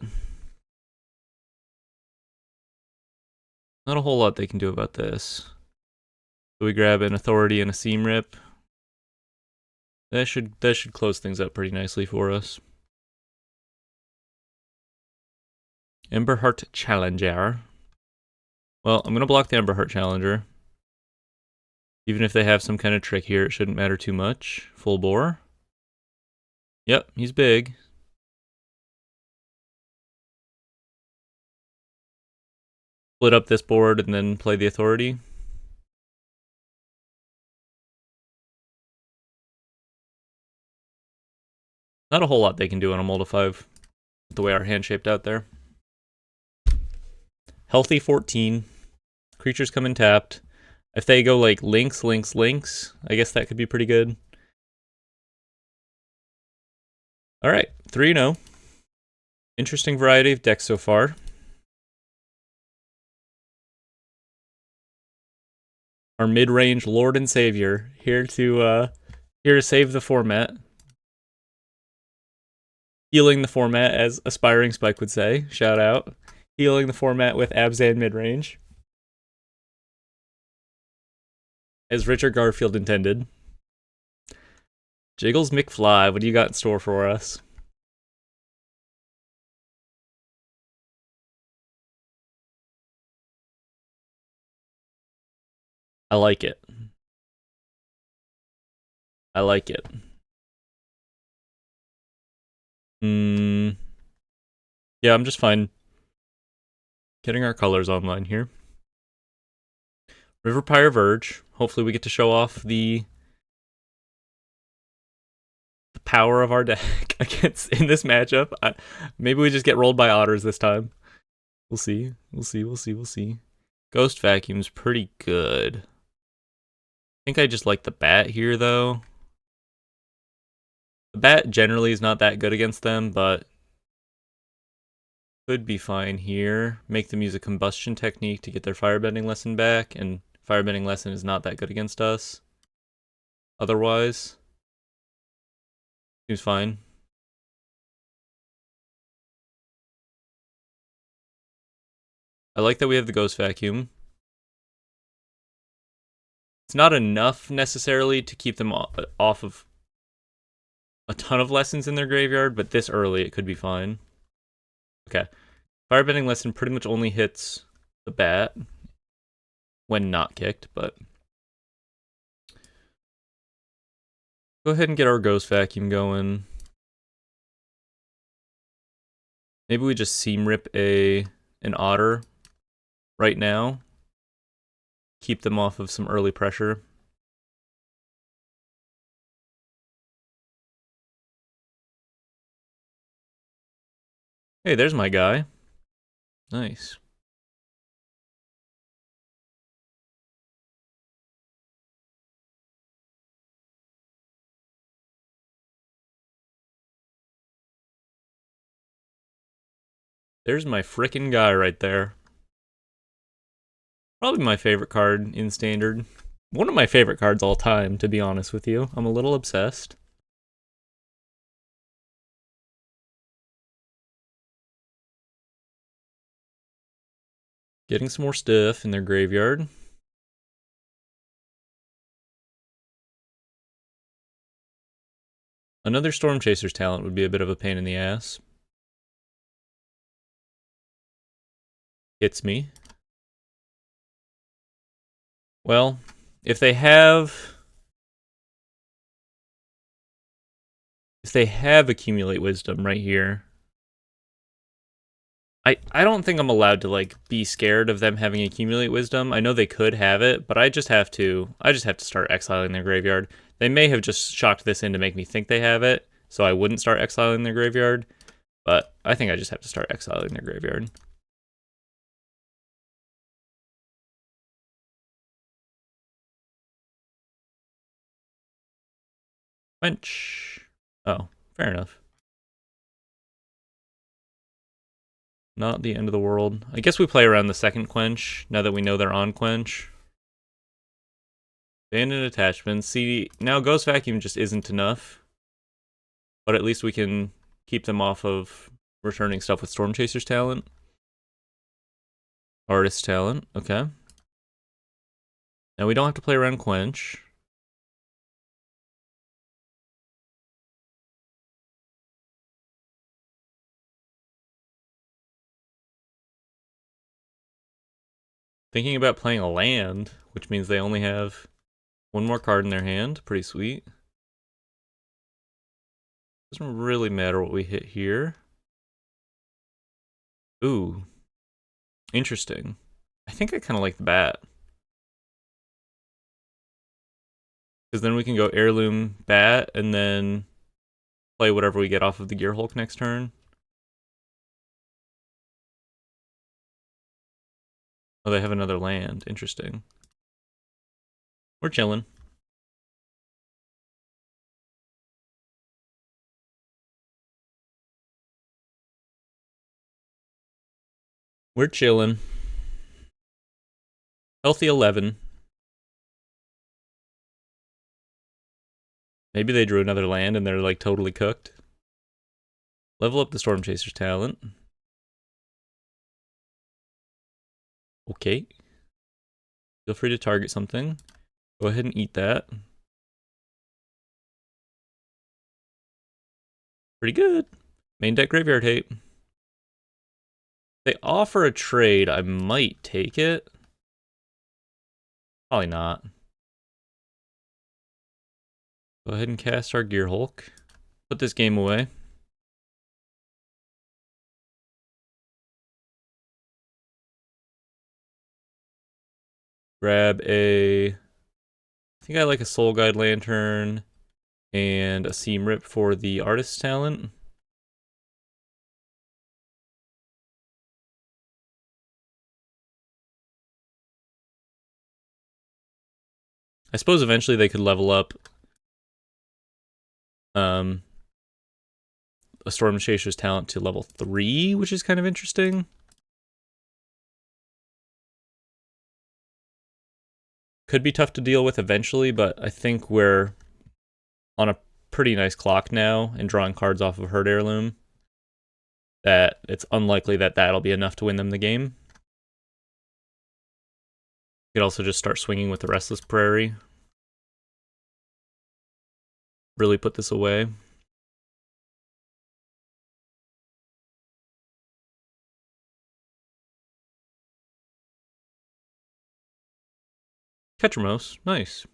Speaker 1: Not a whole lot they can do about this. So we grab an Authority and a Seam Rip. That should close things up pretty nicely for us. Emberheart Challenger. Well, I'm gonna block the Emberheart Challenger. Even if they have some kind of trick here, it shouldn't matter too much. Full bore. Yep, he's big. Split up this board and then play the Authority. Not a whole lot they can do on a Mold 5 with the way our hand shaped out there. Healthy 14. Creatures come in tapped. If they go like links, I guess that could be pretty good. Alright, 3-0. Interesting variety of decks so far. Our mid-range Lord and Savior here to save the format. Healing the format, as Aspiring Spike would say. Shout out. Healing the format with Abzan Midrange. As Richard Garfield intended. Jiggles McFly, what do you got in store for us? I like it. I like it. Yeah, I'm just fine getting our colors online here. Riverpire Verge. Hopefully we get to show off the power of our deck against in this matchup. Maybe we just get rolled by otters this time. We'll see. We'll see. Ghost Vacuum's pretty good. I think I just like the bat here, though. The bat generally is not that good against them, but could be fine here. Make them use a combustion technique to get their firebending lesson back, and firebending lesson is not that good against us. Otherwise, seems fine. I like that we have the Ghost Vacuum. It's not enough necessarily to keep them off of a ton of lessons in their graveyard, but this early it could be fine. Okay. Firebending lesson pretty much only hits the bat when not kicked, but go ahead and get our Ghost Vacuum going. Maybe we just Seam Rip an Otter right now. Keep them off of some early pressure. Hey, there's my guy. Nice. There's my frickin' guy right there. Probably my favorite card in Standard. One of my favorite cards all time, to be honest with you. I'm a little obsessed. Getting some more stuff in their graveyard. Another Storm Chaser's talent would be a bit of a pain in the ass. Hits me. Well, if they have Accumulate Wisdom right here, I don't think I'm allowed to like be scared of them having Accumulate Wisdom. I know they could have it, but I just have to start exiling their graveyard. They may have just shocked this in to make me think they have it, so I wouldn't start exiling their graveyard, but I think I just have to start exiling their graveyard. Quench. Oh, fair enough. Not the end of the world. I guess we play around the second quench, now that we know they're on quench. Abandoned attachments. See, now Ghost Vacuum just isn't enough. But at least we can keep them off of returning stuff with Storm Chaser's talent. Artist talent, okay. Now we don't have to play around quench. Thinking about playing a land, which means they only have one more card in their hand. Pretty sweet. Doesn't really matter what we hit here. Ooh. Interesting. I think I kind of like the bat. Because then we can go Heirloom, bat, and then play whatever we get off of the Gear Hulk next turn. Oh, they have another land. Interesting. We're chilling. We're chilling. Healthy 11. Maybe they drew another land and they're like totally cooked. Level up the Storm Chaser's talent. Okay. Feel free to target something. Go ahead and eat that. Pretty good. Main deck graveyard hate. They offer a trade. I might take it. Probably not. Go ahead and cast our Gear Hulk. Put this game away. Grab a... I think I like a Soul Guide Lantern and a Seam Rip for the Artist's talent. I suppose eventually they could level up a Storm Chaser's talent to level 3, which is kind of interesting. Could be tough to deal with eventually, but I think we're on a pretty nice clock now and drawing cards off of Herd Heirloom that it's unlikely that that'll be enough to win them the game. You could also just start swinging with the Restless Prairie. Really put this away. Ketramos, nice.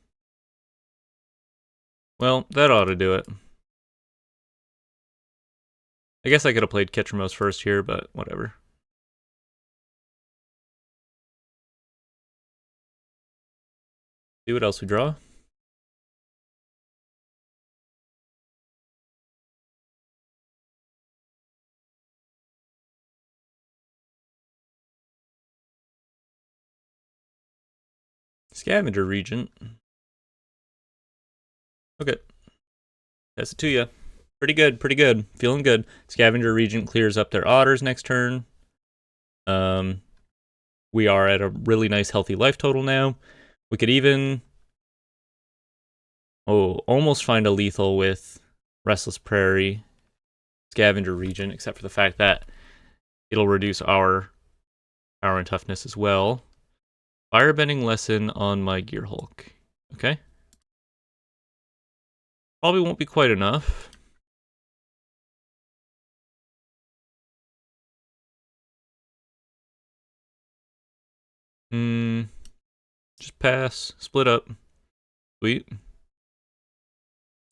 Speaker 1: Well, that ought to do it. I guess I could have played Ketramos first here, but whatever. See what else we draw. Scavenger Regent. Okay. Pass it to you. Pretty good, pretty good. Feeling good. Scavenger Regent clears up their otters next turn. We are at a really nice healthy life total now. We could even almost find a lethal with Restless Prairie, Scavenger Regent, except for the fact that it'll reduce our power and toughness as well. Firebending lesson on my Gear Hulk. Okay. Probably won't be quite enough. Just pass. Split up. Sweet.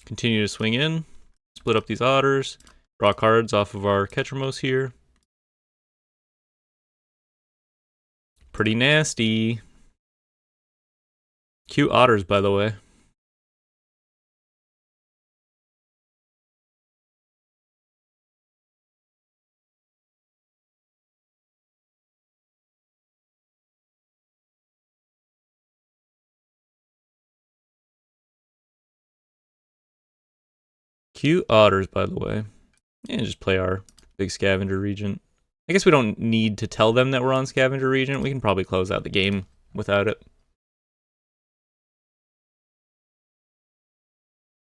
Speaker 1: Continue to swing in. Split up these otters. Draw cards off of our Ketramos here. Pretty nasty. Cute otters, by the way. Cute otters, by the way. And just play our big scavenger regent. I guess we don't need to tell them that we're on scavenger regent. We can probably close out the game without it.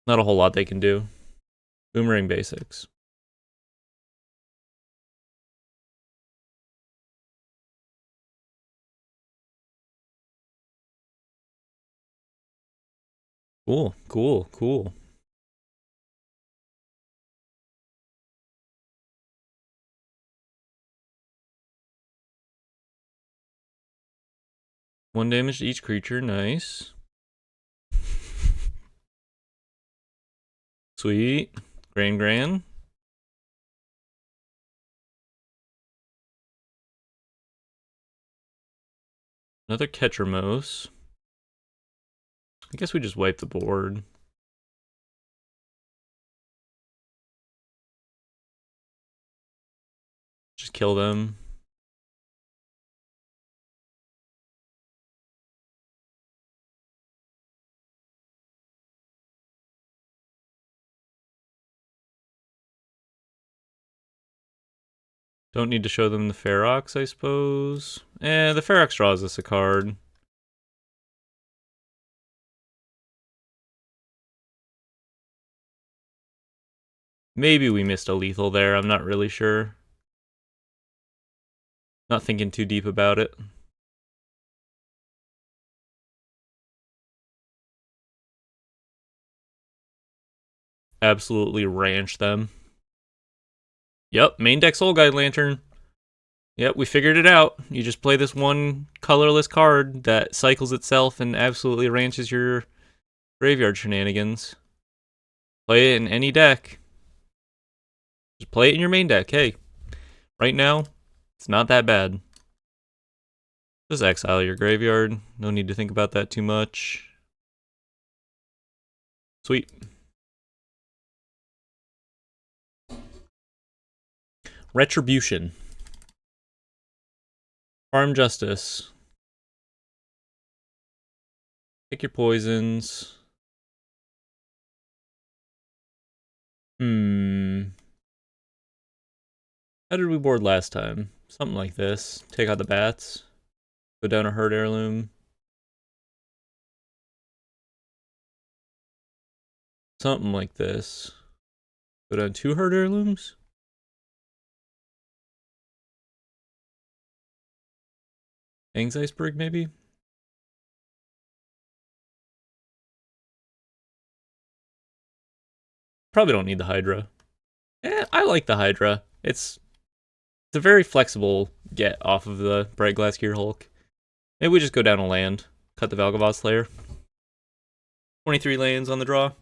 Speaker 1: Not a whole lot they can do. Boomerang basics. Cool, cool, cool. One damage to each creature, nice. Sweet. Grand. Another Ketramose. I guess we just wipe the board. Just kill them. Don't need to show them the Ferox, I suppose. The Ferox draws us a card. Maybe we missed a lethal there, I'm not really sure. Not thinking too deep about it. Absolutely ranch them. Yep, main deck Soul Guide Lantern. Yep, we figured it out. You just play this one colorless card that cycles itself and absolutely ranches your graveyard shenanigans. Play it in any deck. Just play it in your main deck. Hey, right now, it's not that bad. Just exile your graveyard. No need to think about that too much. Sweet. Retribution. Farm Justice. Pick your poisons. How did we board last time? Something like this. Take out the bats. Go down a Herd Heirloom. Something like this. Go down 2 Herd Heirlooms. Ang's Iceberg, maybe? Probably don't need the Hydra. I like the Hydra. It's a very flexible get off of the Bright Glass Gear Hulk. Maybe we just go down a land. Cut the Valgavoth Slayer. 23 lands on the draw.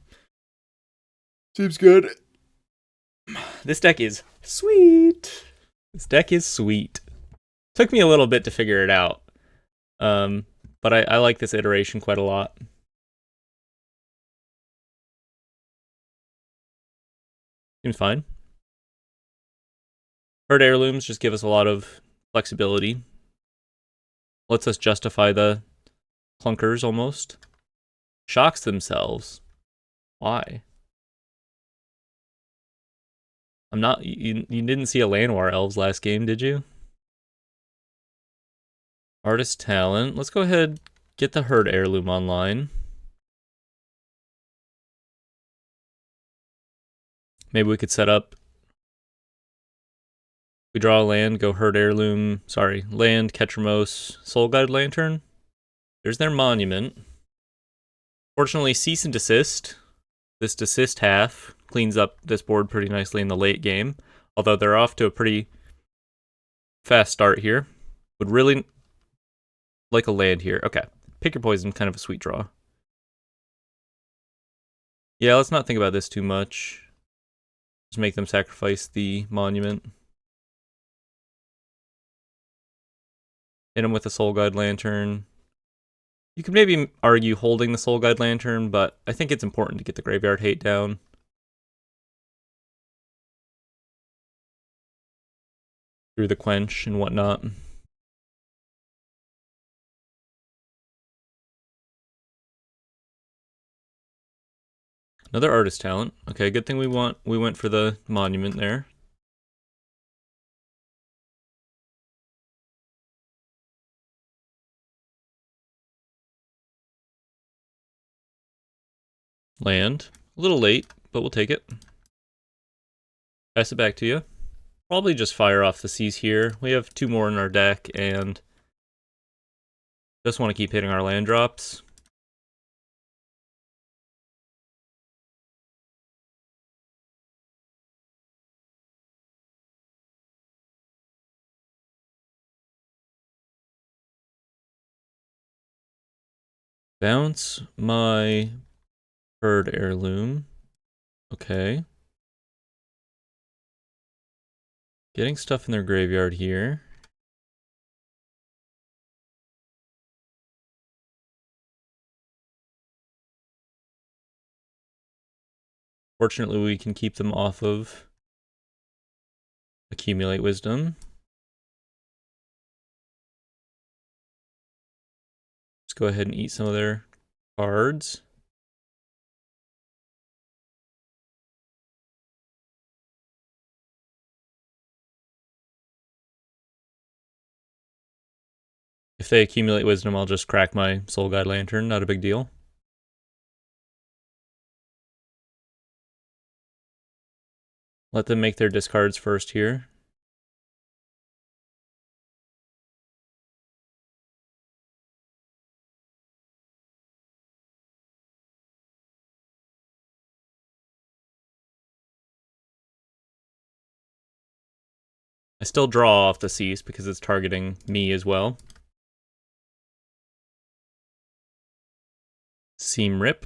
Speaker 1: Seems good. This deck is sweet. Took me a little bit to figure it out. But I like this iteration quite a lot. Seems fine. Herd Heirlooms just give us a lot of flexibility. Lets us justify the clunkers almost. Shocks themselves. Why? I'm not. You didn't see a Llanowar Elves last game, did you? Artist Talent. Let's go ahead, get the Herd Heirloom online. Maybe we could set up. We draw a land, go Herd Heirloom. Sorry, land, Ketramose, Soul Guide Lantern. There's their monument. Fortunately, cease and desist. This desist half cleans up this board pretty nicely in the late game. Although they're off to a pretty fast start here. Would really like a land here. Okay. Pick your poison, kind of a sweet draw. Yeah, let's not think about this too much. Just make them sacrifice the monument. Hit him with a Soul Guide Lantern. You could maybe argue holding the Soul Guide Lantern, but I think it's important to get the Graveyard Hate down. Through the Quench and whatnot. Another artist talent. Okay, good thing we went for the monument there. Land. A little late, but we'll take it. Pass it back to you. Probably just fire off the seas here. We have 2 more in our deck, and just want to keep hitting our land drops. Bounce my Herd Heirloom. Okay. Getting stuff in their graveyard here. Fortunately, we can keep them off of Accumulate Wisdom. Let's go ahead and eat some of their cards. If they accumulate wisdom, I'll just crack my Soul Guide Lantern. Not a big deal. Let them make their discards first here. I still draw off the Cease because it's targeting me as well. Seam Rip.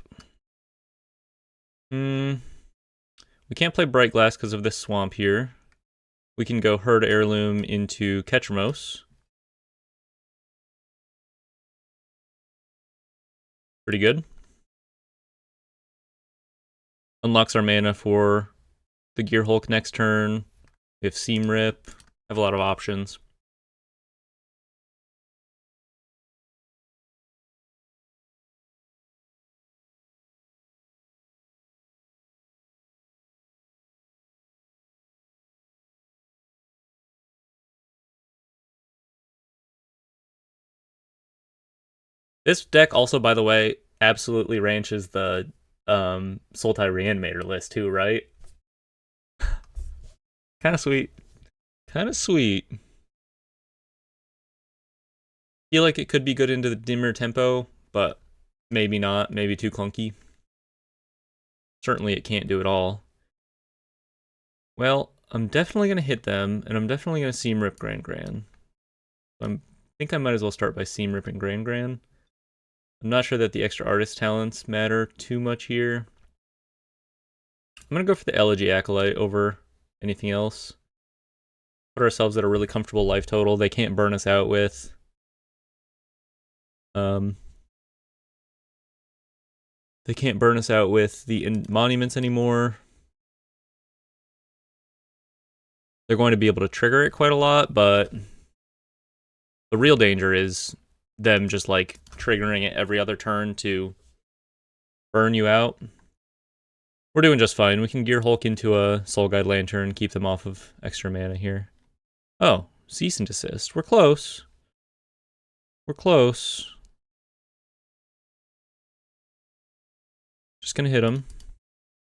Speaker 1: We can't play Bright Glass because of this swamp here. We can go Herd Heirloom into Ketchamos. Pretty good. Unlocks our mana for the Gear Hulk next turn. We have Seam Rip. Have a lot of options. This deck also, by the way, absolutely ranches the Sultai Reanimator list too, right? Kind of sweet. Kind of sweet. Feel like it could be good into the dimmer tempo, but maybe not. Maybe too clunky. Certainly it can't do it all. Well, I'm definitely going to hit them, and I'm definitely going to Seam Rip Gran. I think I might as well start by Seam Ripping Gran. I'm not sure that the extra artist talents matter too much here. I'm going to go for the Elegy Acolyte over anything else. Put ourselves at a really comfortable life total. They can't burn us out with. They can't burn us out with the monuments anymore. They're going to be able to trigger it quite a lot, but the real danger is them just like triggering it every other turn to burn you out. We're doing just fine. We can Gear Hulk into a Soul Guide Lantern, keep them off of extra mana here. Oh, Cease and Desist. We're close. We're close. Just gonna hit them.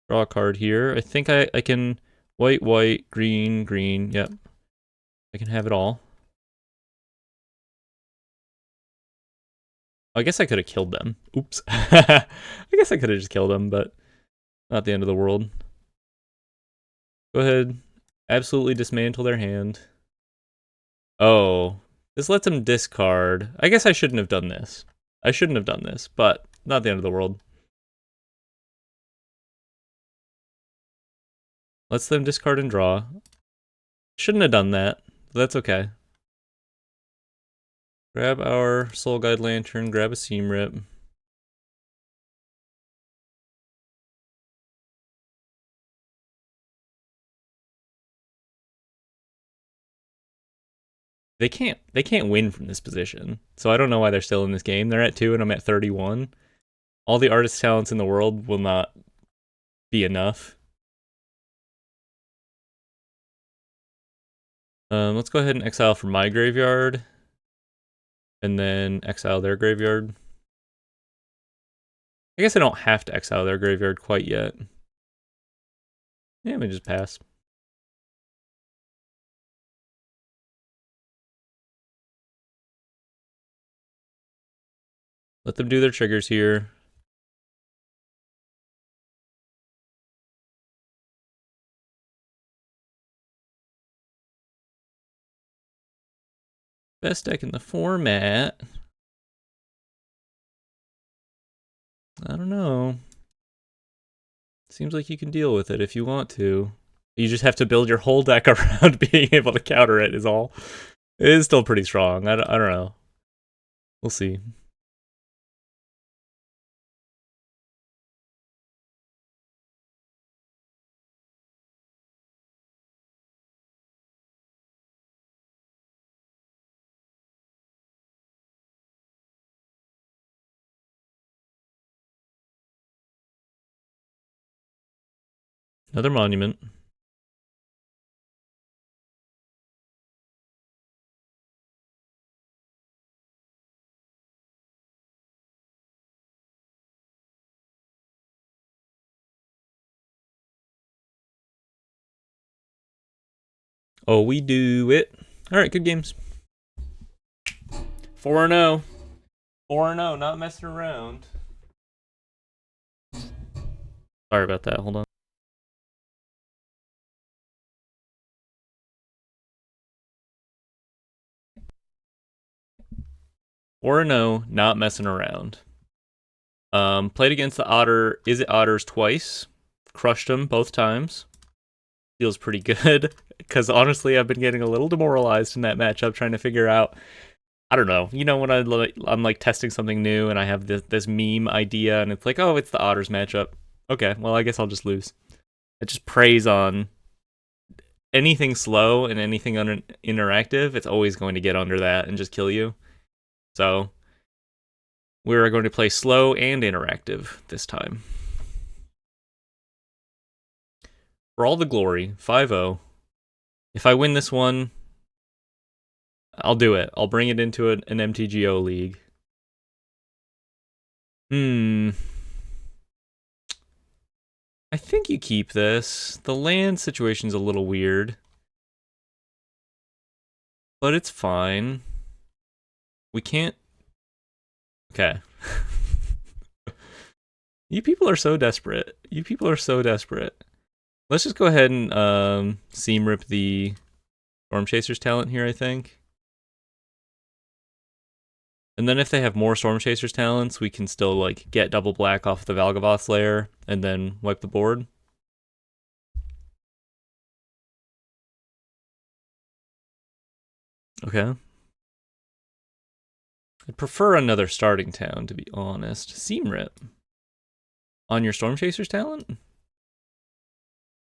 Speaker 1: Draw a card here. I think I can white, white, green, green. Yep. I can have it all. I guess I could have killed them. Oops. I guess I could have just killed them, but not the end of the world. Go ahead. Absolutely dismantle their hand. Oh. This lets them discard. I guess I shouldn't have done this. I shouldn't have done this, but not the end of the world. Lets them discard and draw. Shouldn't have done that. That's okay. Grab our Soul Guide Lantern, grab a Seam Rip. They can't win from this position. So I don't know why they're still in this game. They're at 2 and I'm at 31. All the artist talents in the world will not be enough. Let's go ahead and exile from my graveyard. And then exile their graveyard. I guess I don't have to exile their graveyard quite yet. Yeah, let me just pass. Let them do their triggers here. Best deck in the format. I don't know. Seems like you can deal with it if you want to. You just have to build your whole deck around being able to counter it is all. It is still pretty strong. I don't know. We'll see. Another monument. Oh, we do it. All right, good games. 4-0. 4-0, not messing around. Sorry about that. Hold on. Or no, not messing around. Played against the Otter, Izzet Otters twice. Crushed them both times. Feels pretty good. Because honestly, I've been getting a little demoralized in that matchup, trying to figure out. I don't know. You know, when I'm like testing something new and I have this meme idea and it's like, oh, it's the Otters matchup. Okay, well, I guess I'll just lose. It just preys on anything slow and anything interactive. It's always going to get under that and just kill you. So we're going to play slow and interactive this time. For all the glory, 5-0. If I win this one, I'll do it. I'll bring it into an MTGO league. I think you keep this. The land situation's a little weird. But it's fine. We can't... Okay. You people are so desperate. You people are so desperate. Let's just go ahead and seam rip the Storm Chaser's talent here, I think. And then if they have more Storm Chaser's talents, we can still like get double black off the Valgavoth layer and then wipe the board. Okay. I'd prefer another starting town, to be honest. Seam rip. On your Storm Chaser's talent?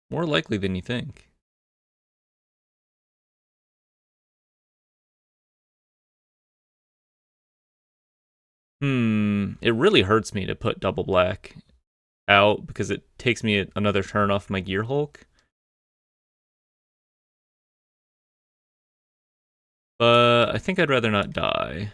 Speaker 1: More likely than you think. It really hurts me to put double black out because it takes me another turn off my Gear Hulk. But I think I'd rather not die.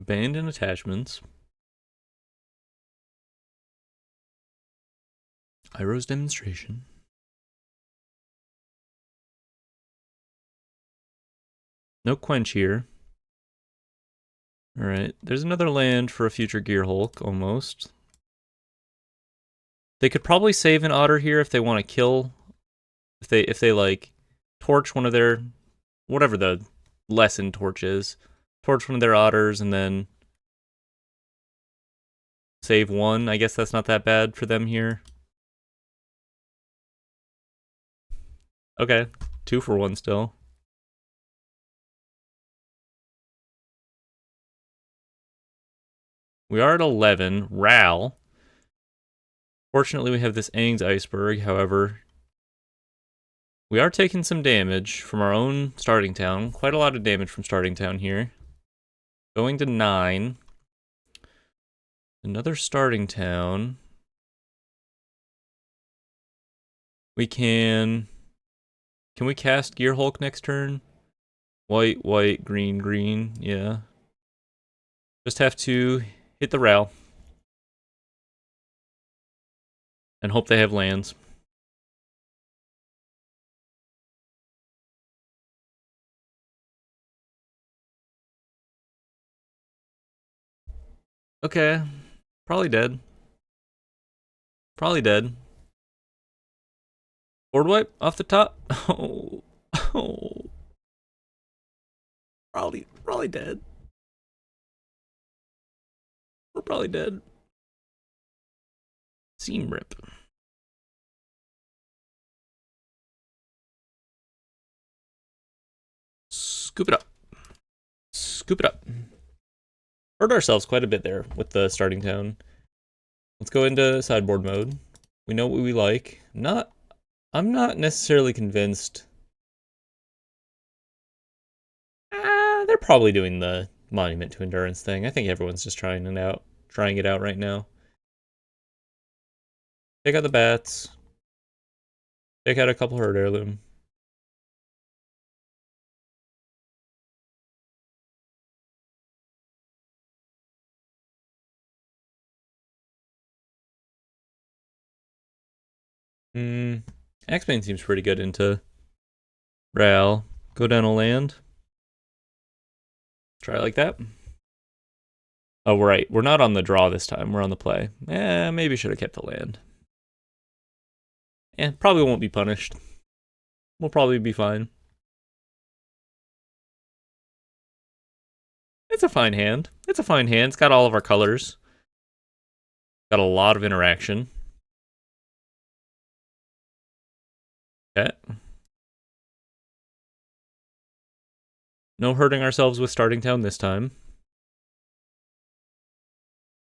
Speaker 1: Abandon attachments. Iroh's demonstration. No quench here. Alright, there's another land for a future Gear Hulk, almost. They could probably save an Otter here if they want to kill... If they like, torch one of their... Whatever the lesson torch is. Torch one of their Otters and then... Save one. I guess that's not that bad for them here. Okay, 2 for 1 still. We are at 11. Ral. Fortunately, we have this Aang's Iceberg, however. We are taking some damage from our own starting town. Quite a lot of damage from starting town here. Going to 9. Another starting town. We can... Can we cast Gear Hulk next turn? White, white, green, green. Yeah. Just have to hit the rail. And hope they have lands. Okay. Probably dead. Probably dead. Board wipe off the top. Oh. Oh. Probably dead. We're probably dead. Seam rip. Scoop it up. Scoop it up. Hurt ourselves quite a bit there with the starting town. Let's go into sideboard mode. We know what we like. I'm not necessarily convinced. They're probably doing the Monument to Endurance thing. I think everyone's just trying it out right now. Take out the bats. Take out a couple Herd Heirloom. X-Bane seems pretty good into Ral. Go down a land. Try it like that. Oh, right. We're not on the draw this time. We're on the play. Maybe should have kept the land. Probably won't be punished. We'll probably be fine. It's a fine hand. It's a fine hand. It's got all of our colors. Got a lot of interaction. Okay. No hurting ourselves with starting town this time.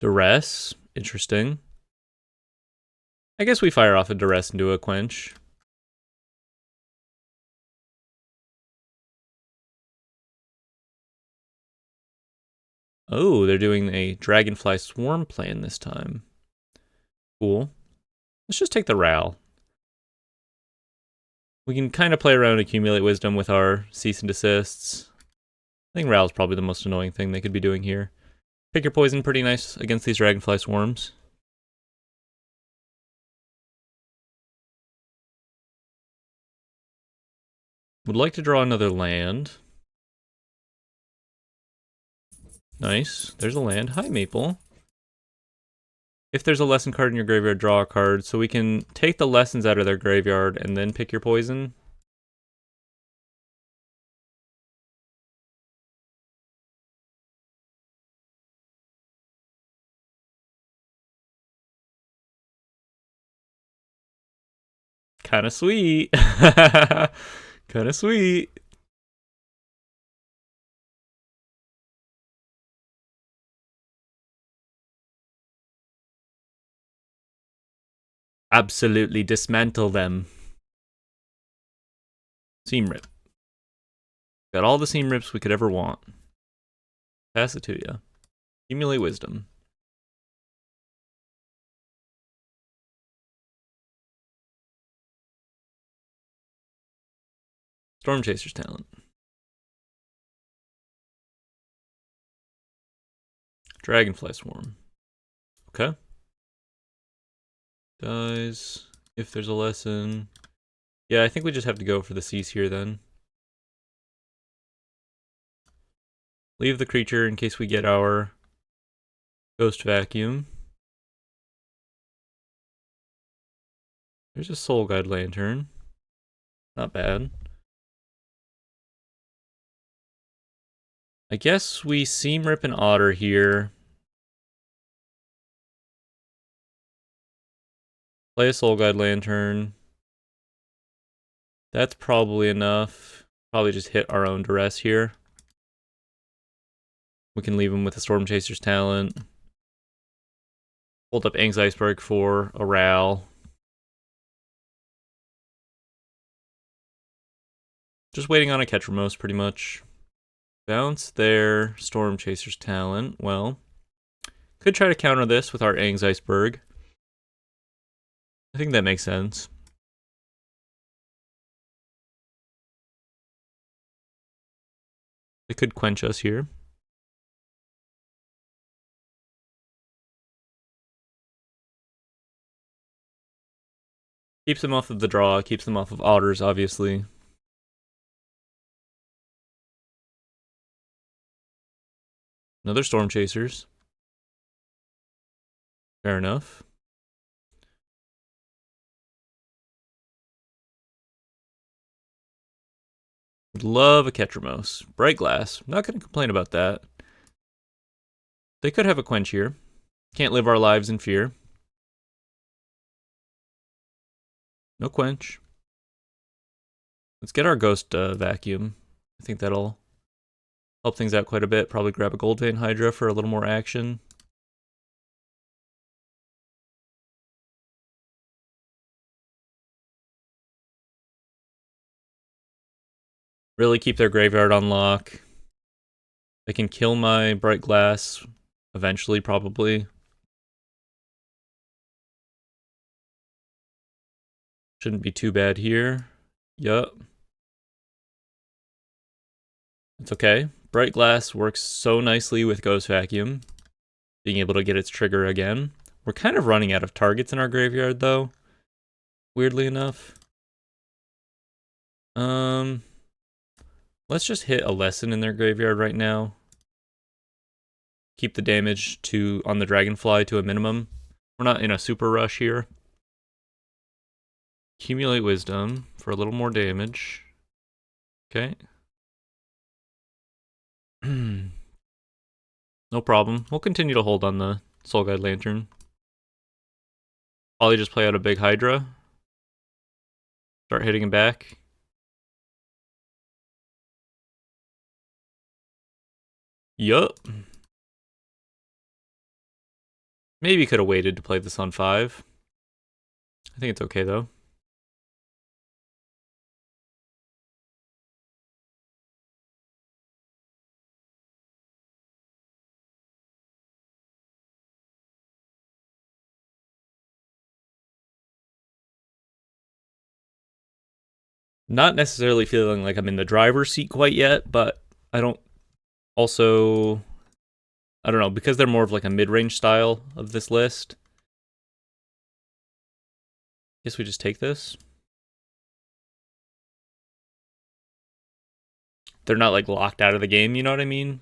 Speaker 1: Duress. Interesting. I guess we fire off a Duress into a Quench. Oh, they're doing a Dragonfly Swarm plan this time. Cool. Let's just take the Ral. We can kind of play around and accumulate wisdom with our cease and desists. I think Ral's probably the most annoying thing they could be doing here. Pick your poison pretty nice against these Dragonfly Swarms. Would like to draw another land. Nice. There's a land. Hi, Maple. If there's a lesson card in your graveyard, draw a card. So we can take the lessons out of their graveyard and then pick your poison. Kinda sweet. Kinda sweet. Absolutely dismantle them. Seam rip. Got all the seam rips we could ever want. Pass it to you. Accumulate wisdom. Storm Chaser's talent. Dragonfly Swarm. Okay. Dies. If there's a lesson. Yeah, I think we just have to go for the cease here then. Leave the creature in case we get our Ghost Vacuum. There's a Soul Guide Lantern. Not bad. I guess we Seam Rip an Otter here. Play a Soul Guide Lantern. That's probably enough. Probably just hit our own Duress here. We can leave him with a Storm Chaser's talent. Hold up Aang's Iceberg for a Ral. Just waiting on a Ketramos, pretty much. Bounce there. Storm Chaser's Talent. Well, could try to counter this with our Aang's Iceberg. I think that makes sense. They could quench us here. Keeps them off of the draw, keeps them off of otters, obviously. Another Storm Chasers. Fair enough. Would love a Ketramos. Bright Glass. Not going to complain about that. They could have a quench here. Can't live our lives in fear. No quench. Let's get our Ghost Vacuum. I think that'll help things out quite a bit. Probably grab a Gold Vein Hydra for a little more action. Really keep their graveyard on lock. They can kill my Bright Glass eventually, probably. Shouldn't be too bad here. Yup. It's okay. Bright Glass works so nicely with Ghost Vacuum, being able to get its trigger again. We're kind of running out of targets in our graveyard, though, weirdly enough. Let's just hit a Lesson in their graveyard right now. Keep the damage on the Dragonfly to a minimum. We're not in a super rush here. Accumulate Wisdom for a little more damage. Okay. No problem. We'll continue to hold on the Soul Guide Lantern. Probably just play out a big Hydra. Start hitting him back. Yup. Maybe could have waited to play this on 5. I think it's okay though. Not necessarily feeling like I'm in the driver's seat quite yet, but I don't know, because they're more of like a mid-range style of this list. Guess we just take this. They're not like locked out of the game, you know what I mean?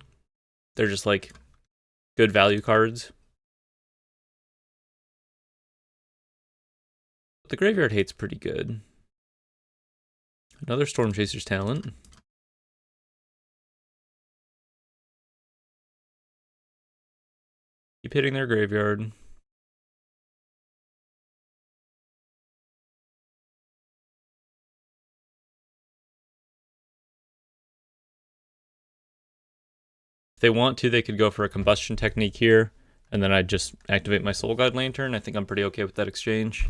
Speaker 1: They're just like good value cards. But the graveyard hate's pretty good. Another Storm Chaser's Talent. Keep hitting their graveyard. If they want to, they could go for a Combustion Technique here, and then I'd just activate my Soul Guide Lantern. I think I'm pretty okay with that exchange.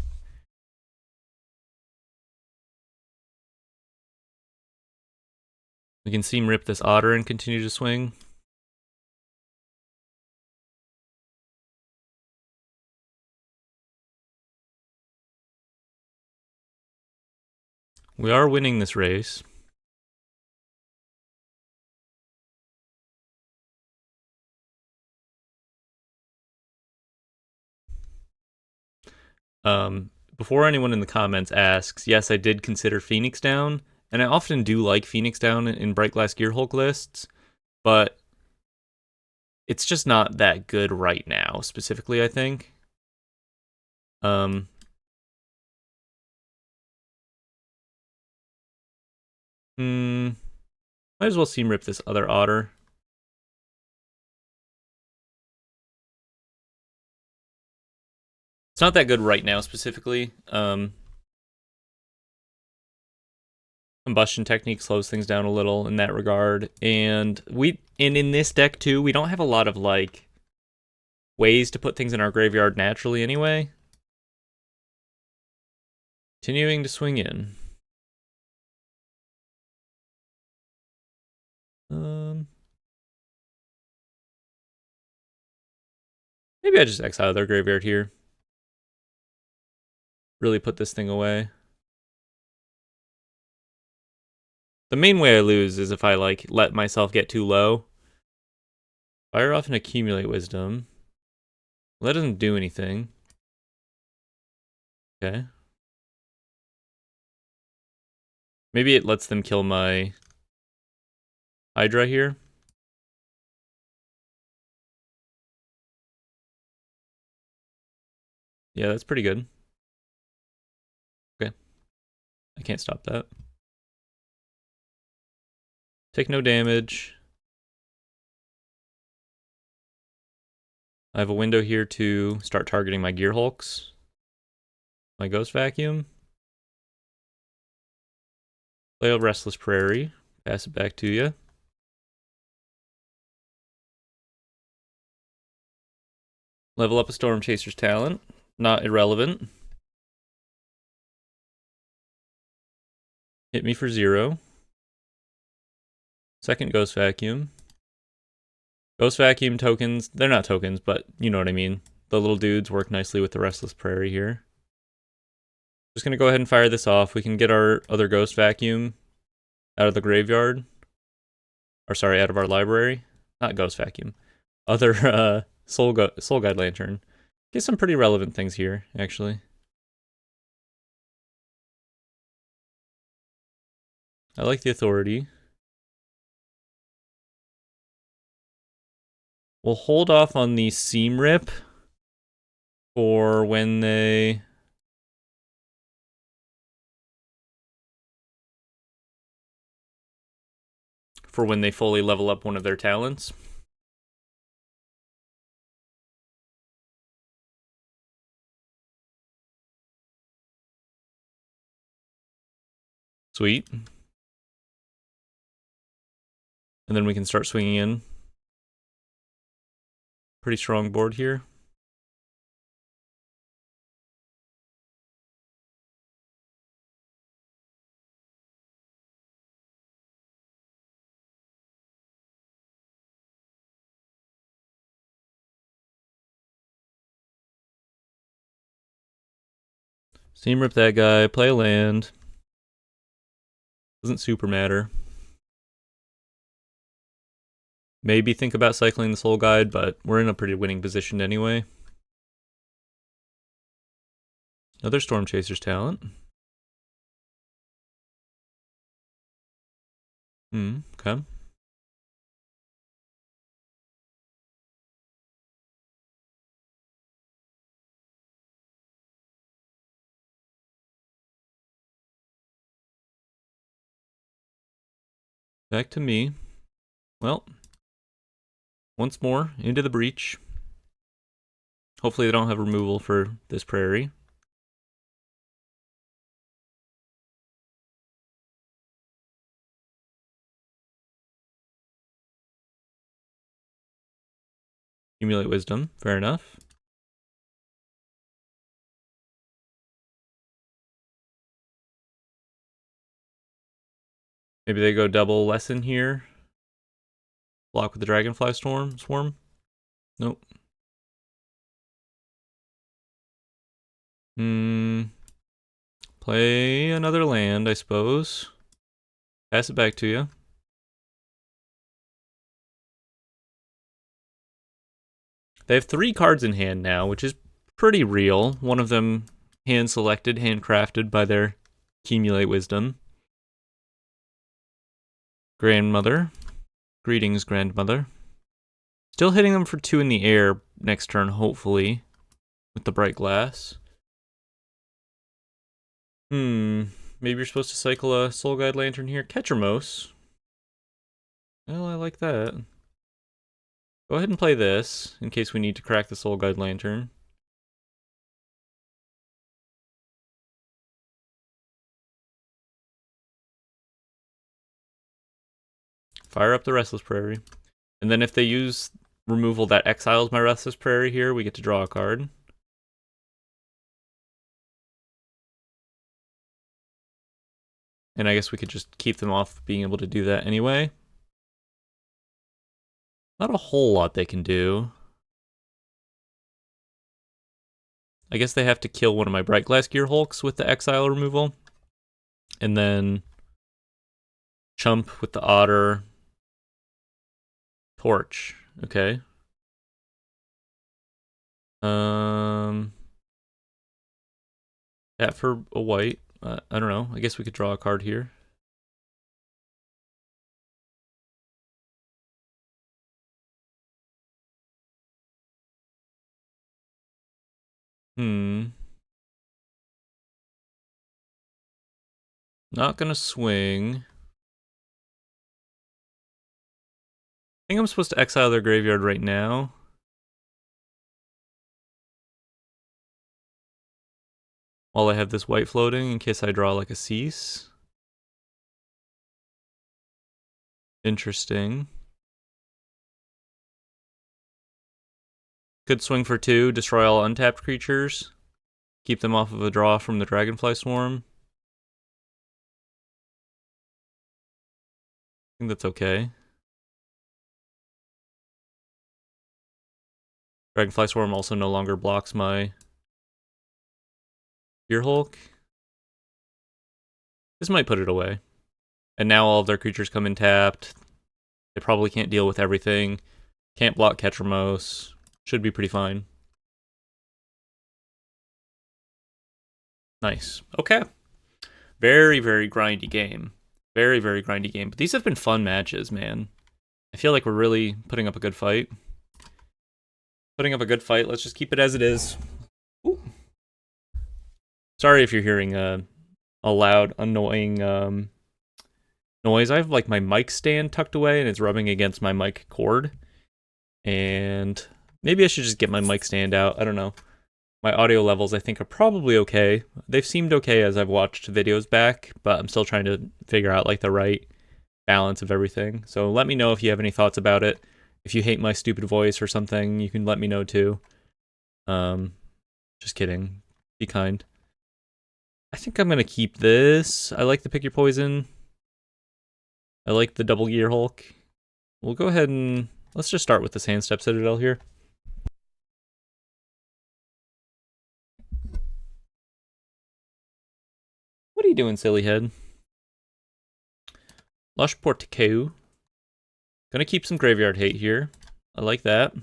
Speaker 1: We can Seam Rip this Otter and continue to swing. We are winning this race. Before anyone in the comments asks, yes, I did consider Phoenix Down, and I often do like Phoenix Down in Bright Glass Gearhulk lists, but it's just not that good right now, specifically, I think. Might as well Seam Rip this other Otter. It's not that good right now, specifically. Combustion Technique slows things down a little in that regard. And in this deck, too, we don't have a lot of, like, ways to put things in our graveyard naturally anyway. Continuing to swing in. Maybe I just exile their graveyard here. Really put this thing away. The main way I lose is if I like let myself get too low. Fire off and accumulate wisdom. Well, that doesn't do anything. Okay. Maybe it lets them kill my Hydra here. Yeah, that's pretty good. Okay. I can't stop that. Take no damage. I have a window here to start targeting my Gear Hulks. My Ghost Vacuum. Play a Restless Prairie. Pass it back to you. Level up a Storm Chaser's talent. Not irrelevant. Hit me for 0. Second Ghost Vacuum. Ghost Vacuum tokens, they're not tokens, but you know what I mean. The little dudes work nicely with the Restless Prairie here. Just gonna go ahead and fire this off. We can get our other Ghost Vacuum out of the graveyard. Or sorry, out of our library. Not Ghost Vacuum. Other Soul Guide Lantern. Get some pretty relevant things here, actually. I like the Authority. We'll hold off on the Seam Rip for when they... fully level up one of their talents. Sweet. And then we can start swinging in. Pretty strong board here. Seam Rip that guy, play a land. Doesn't super matter. Maybe think about cycling the Soul Guide, but we're in a pretty winning position anyway. Another Storm Chaser's talent. Okay. Back to me. Well, once more, into the breach. Hopefully they don't have removal for this prairie. Accumulate wisdom, fair enough. Maybe they go double lesson here. Block with the Dragonfly Swarm. Nope. Play another land, I suppose. Pass it back to you. They have 3 cards in hand now, which is pretty real. One of them hand-selected, handcrafted by their Accumulate Wisdom. Grandmother. Greetings, Grandmother. Still hitting them for 2 in the air next turn, hopefully, with the Bright Glass. Maybe you're supposed to cycle a Soul Guide Lantern here. Ketchermos. Well, I like that. Go ahead and play this, in case we need to crack the Soul Guide Lantern. Fire up the Restless Prairie. And then if they use removal that exiles my Restless Prairie here, we get to draw a card. And I guess we could just keep them off being able to do that anyway. Not a whole lot they can do. I guess they have to kill one of my Bright Glass Gear Hulks with the exile removal. And then chump with the otter. Torch. Okay. That for a white. I don't know. I guess we could draw a card here. Not gonna swing. I think I'm supposed to exile their graveyard right now. While I have this white floating in case I draw like a cease. Interesting. Could swing for 2, destroy all untapped creatures. Keep them off of a draw from the Dragonfly Swarm. I think that's okay. Dragonfly Swarm also no longer blocks my Gear Hulk. This might put it away. And now all of their creatures come in tapped. They probably can't deal with everything. Can't block Ketramos. Should be pretty fine. Nice. Okay. Very, very grindy game. Very, very grindy game. But these have been fun matches, man. I feel like we're really putting up a good fight. Let's just keep it as it is. Ooh. Sorry if you're hearing a loud, annoying noise. I have like my mic stand tucked away and it's rubbing against my mic cord. And maybe I should just get my mic stand out. I don't know. My audio levels, I think, are probably okay. They've seemed okay as I've watched videos back, but I'm still trying to figure out like the right balance of everything. So let me know if you have any thoughts about it. If you hate my stupid voice or something, you can let me know too. Just kidding. Be kind. I think I'm gonna keep this. I like the Pick Your Poison. I like the Double Gear Hulk. We'll go ahead and let's just start with the Sandstep Citadel here. What are you doing, silly head? Lush Portico. Gonna keep some graveyard hate here. I like that.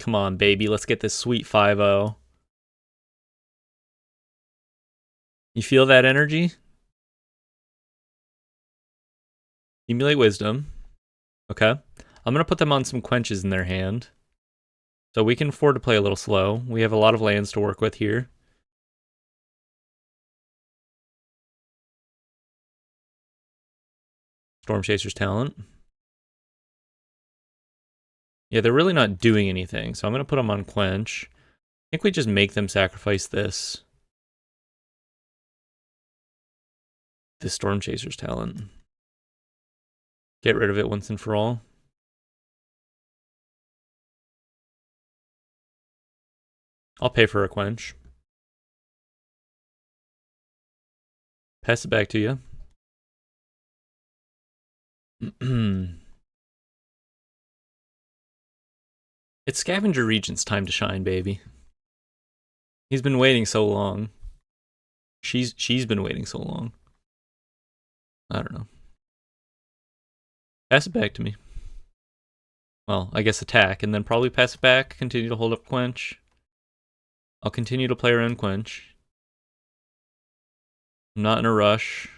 Speaker 1: Come on, baby. Let's get this sweet 5-0. You feel that energy? Accumulate Wisdom. Okay. I'm gonna put them on some quenches in their hand. So we can afford to play a little slow. We have a lot of lands to work with here. Storm Chaser's Talent. Yeah, they're really not doing anything, so I'm going to put them on Quench. I think we just make them sacrifice this. This Storm Chaser's Talent. Get rid of it once and for all. I'll pay for a Quench. Pass it back to you. It's Scavenger Regent's time to shine, baby. He's been waiting so long. She's been waiting so long. I don't know. Pass it back to me. Well, I guess attack, and then probably pass it back, continue to hold up Quench. I'll continue to play around Quench. I'm not in a rush.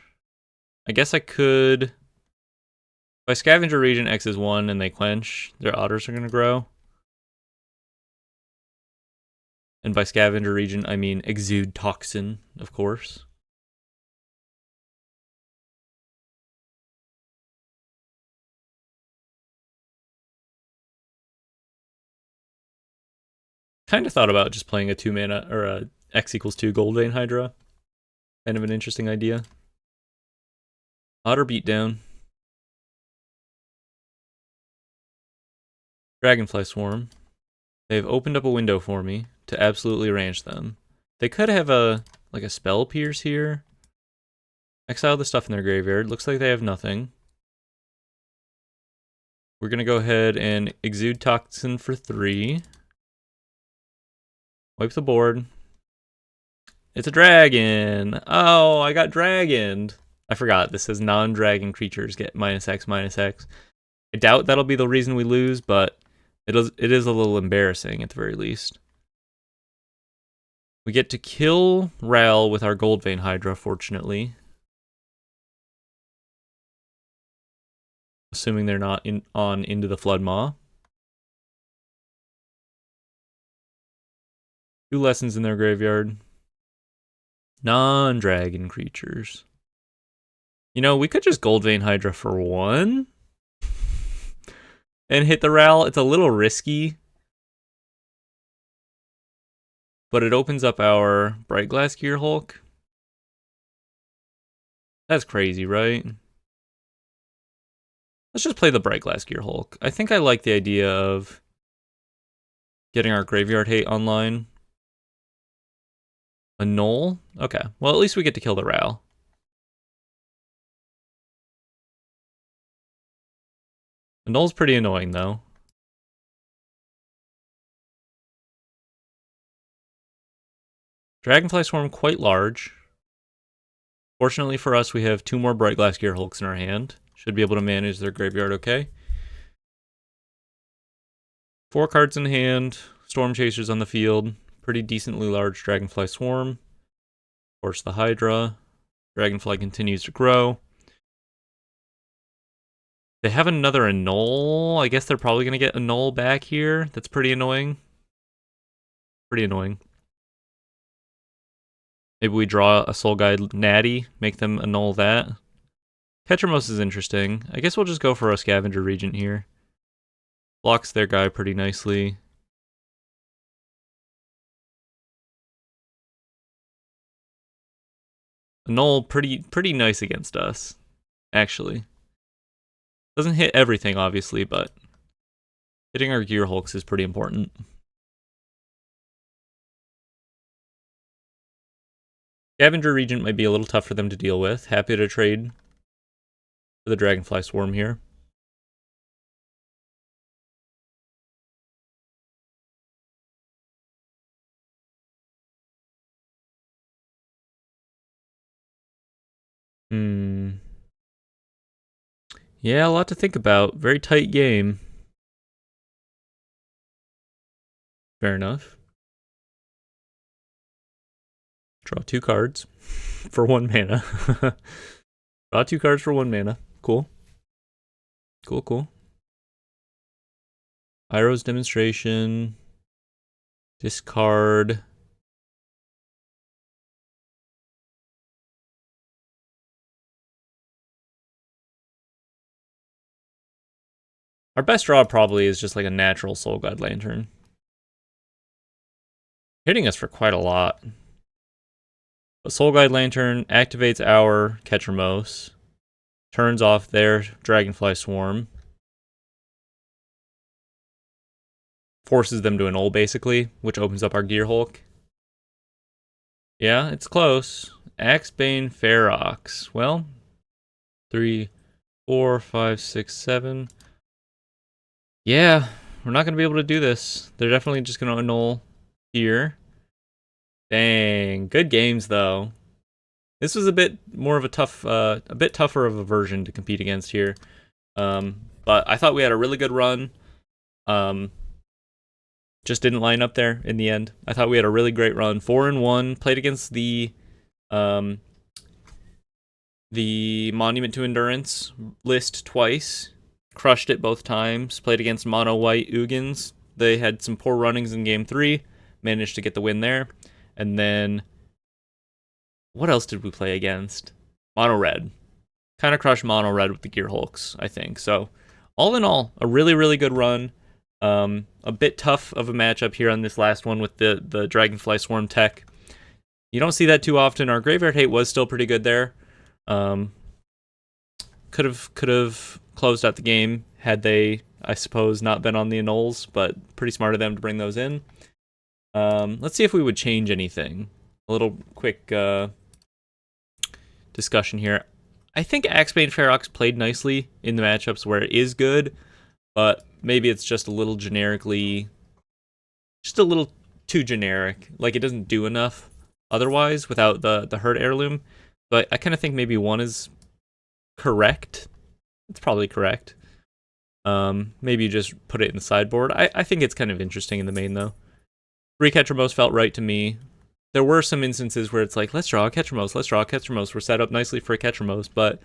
Speaker 1: I guess I could... If I Scavenger Regent X is 1 and they Quench, their otters are going to grow. And by Scavenger Regent, I mean Exude Toxin, of course. Kind of thought about just playing a 2-mana, or a X equals 2 Gold Vein Hydra. Kind of an interesting idea. Otter Beatdown. Dragonfly Swarm. They've opened up a window for me to absolutely ranch them. They could have a Spell Pierce here. Exile the stuff in their graveyard. Looks like they have nothing. We're going to go ahead and exude toxin for 3. Wipe the board. It's a dragon. Oh, I got dragoned. I forgot. This says non-dragon creatures get -X/-X. I doubt that'll be the reason we lose, but it is a little embarrassing at the very least. We get to kill Ral with our Goldvein Hydra, fortunately. Assuming they're not on into the Floodmaw. 2 lessons in their graveyard. Non-dragon creatures. You know, we could just Goldvein Hydra for 1 and hit the Ral. It's a little risky, but it opens up our Bright Glass Gear Hulk. That's crazy, right? Let's just play the Bright Glass Gear Hulk. I think I like the idea of getting our Graveyard Hate online. A Null? Okay. Well, at least we get to kill the Ral. The Null's pretty annoying, though. Dragonfly Swarm quite large. Fortunately for us, we have 2 more Bright Glass Gear Hulks in our hand. Should be able to manage their graveyard okay. 4 cards in hand. Storm Chasers on the field. Pretty decently large Dragonfly Swarm. Of course, the Hydra. Dragonfly continues to grow. They have another Annul. I guess they're probably going to get Annul back here. That's pretty annoying. Pretty annoying. Maybe we draw a Soul Guide Natty, make them annul that. Ketramos is interesting. I guess we'll just go for a Scavenger Regent here. Blocks their guy pretty nicely. Annul pretty nice against us, actually. Doesn't hit everything, obviously, but hitting our Gear Hulks is pretty important. Scavenger Regent might be a little tough for them to deal with. Happy to trade for the Dragonfly Swarm here. Yeah, a lot to think about. Very tight game. Fair enough. Draw 2 cards for 1 mana. Draw 2 cards for 1 mana. Cool. Cool. Iroh's Demonstration. Discard. Our best draw probably is just like a natural Soul God Lantern. Hitting us for quite a lot. A Soul Guide Lantern activates our Ketramos, turns off their Dragonfly Swarm, forces them to annul basically, which opens up our Gear Hulk. Yeah, it's close. Axebane Ferox. Well, 3, 4, 5, 6, 7. Yeah, we're not going to be able to do this. They're definitely just going to annul here. Dang, good games though. This was a bit more of a bit tougher of a version to compete against here. But I thought we had a really good run. Just didn't line up there in the end. I thought we had a really great run. 4-1. Played against the Monument to Endurance list twice. Crushed it both times. Played against Mono White Ugins. They had some poor runnings in game 3. Managed to get the win there. And then, what else did we play against? Mono Red. Kind of crushed Mono Red with the Gear Hulks, I think. So, all in all, a really, really good run. A bit tough of a matchup here on this last one with the Dragonfly Swarm tech. You don't see that too often. Our Graveyard Hate was still pretty good there. Could have closed out the game had they, I suppose, not been on the annuls, but pretty smart of them to bring those in. Let's see if we would change anything. A little quick discussion here. I think Axebane Ferox played nicely in the matchups where it is good. but maybe it's just a little generically, just a little too generic. Like, it doesn't do enough otherwise without the Herd Heirloom. But I kind of think maybe 1 is correct. It's probably correct. Maybe you just put it in the sideboard. I think it's kind of interesting in the main, though. 3 Ketramos felt right to me. There were some instances where it's like, let's draw a Ketramos, let's draw a Ketramos. We're set up nicely for a Ketramos, but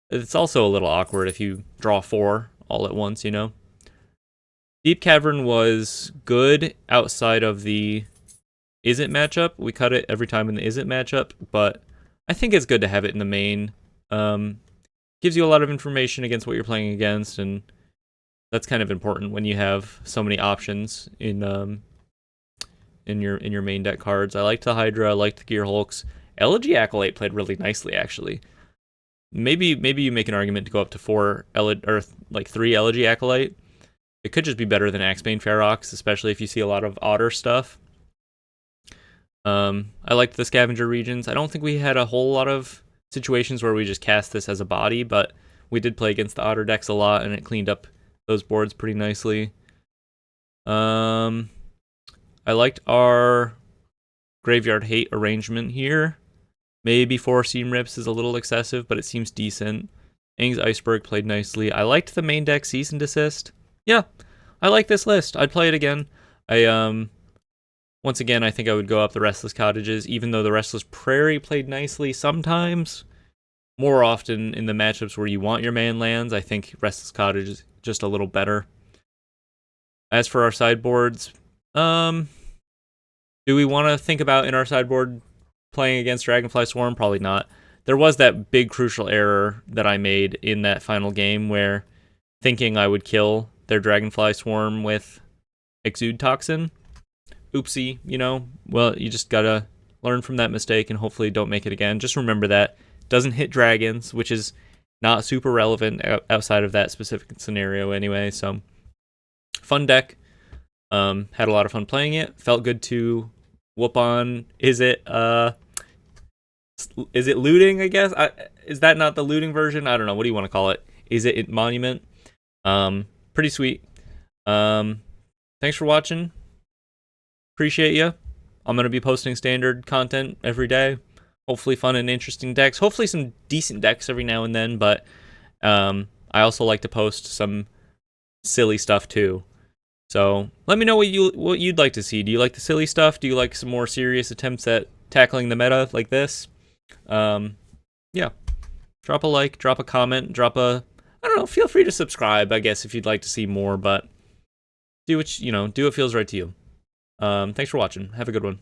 Speaker 1: it's also a little awkward if you draw 4 all at once, you know? Deep Cavern was good outside of the Izzet matchup. We cut it every time in the Izzet matchup, but I think it's good to have it in the main. Gives you a lot of information against what you're playing against, and that's kind of important when you have so many options in your main deck cards. I liked the Hydra, I liked the Gear Hulks. Elegy Acolyte played really nicely, actually. Maybe you make an argument to go up to 3 Elegy Acolyte. It could just be better than Axebane Ferox, especially if you see a lot of Otter stuff. I liked the Scavenger Regions. I don't think we had a whole lot of situations where we just cast this as a body, but we did play against the Otter decks a lot, and it cleaned up those boards pretty nicely. I liked our Graveyard Hate arrangement here. Maybe 4 Seam Rips is a little excessive, but it seems decent. Aang's Iceberg played nicely. I liked the main deck Cease and Desist. Yeah, I like this list. I'd play it again. Once again, I think I would go up the Restless Cottages, even though the Restless Prairie played nicely sometimes. More often in the matchups where you want your man lands, I think Restless Cottage is just a little better. As for our sideboards, do we want to think about in our sideboard playing against Dragonfly Swarm? Probably not. There was that big crucial error that I made in that final game where thinking I would kill their Dragonfly Swarm with Exude Toxin. Oopsie, you know? Well, you just gotta learn from that mistake and hopefully don't make it again. Just remember that. Doesn't hit dragons, which is not super relevant outside of that specific scenario anyway, so fun deck. Had a lot of fun playing it. Felt good to whoop on. Is it looting, I guess? Is that not the looting version? I don't know. What do you want to call it? Is it Monument? Pretty sweet. Thanks for watching. Appreciate you. I'm going to be posting standard content every day. Hopefully fun and interesting decks. Hopefully some decent decks every now and then, but I also like to post some silly stuff too. So let me know what you'd like to see. Do you like the silly stuff? Do you like some more serious attempts at tackling the meta like this? Yeah. Drop a like, drop a comment, I don't know, feel free to subscribe, I guess, if you'd like to see more, but do what feels right to you. Thanks for watching. Have a good one.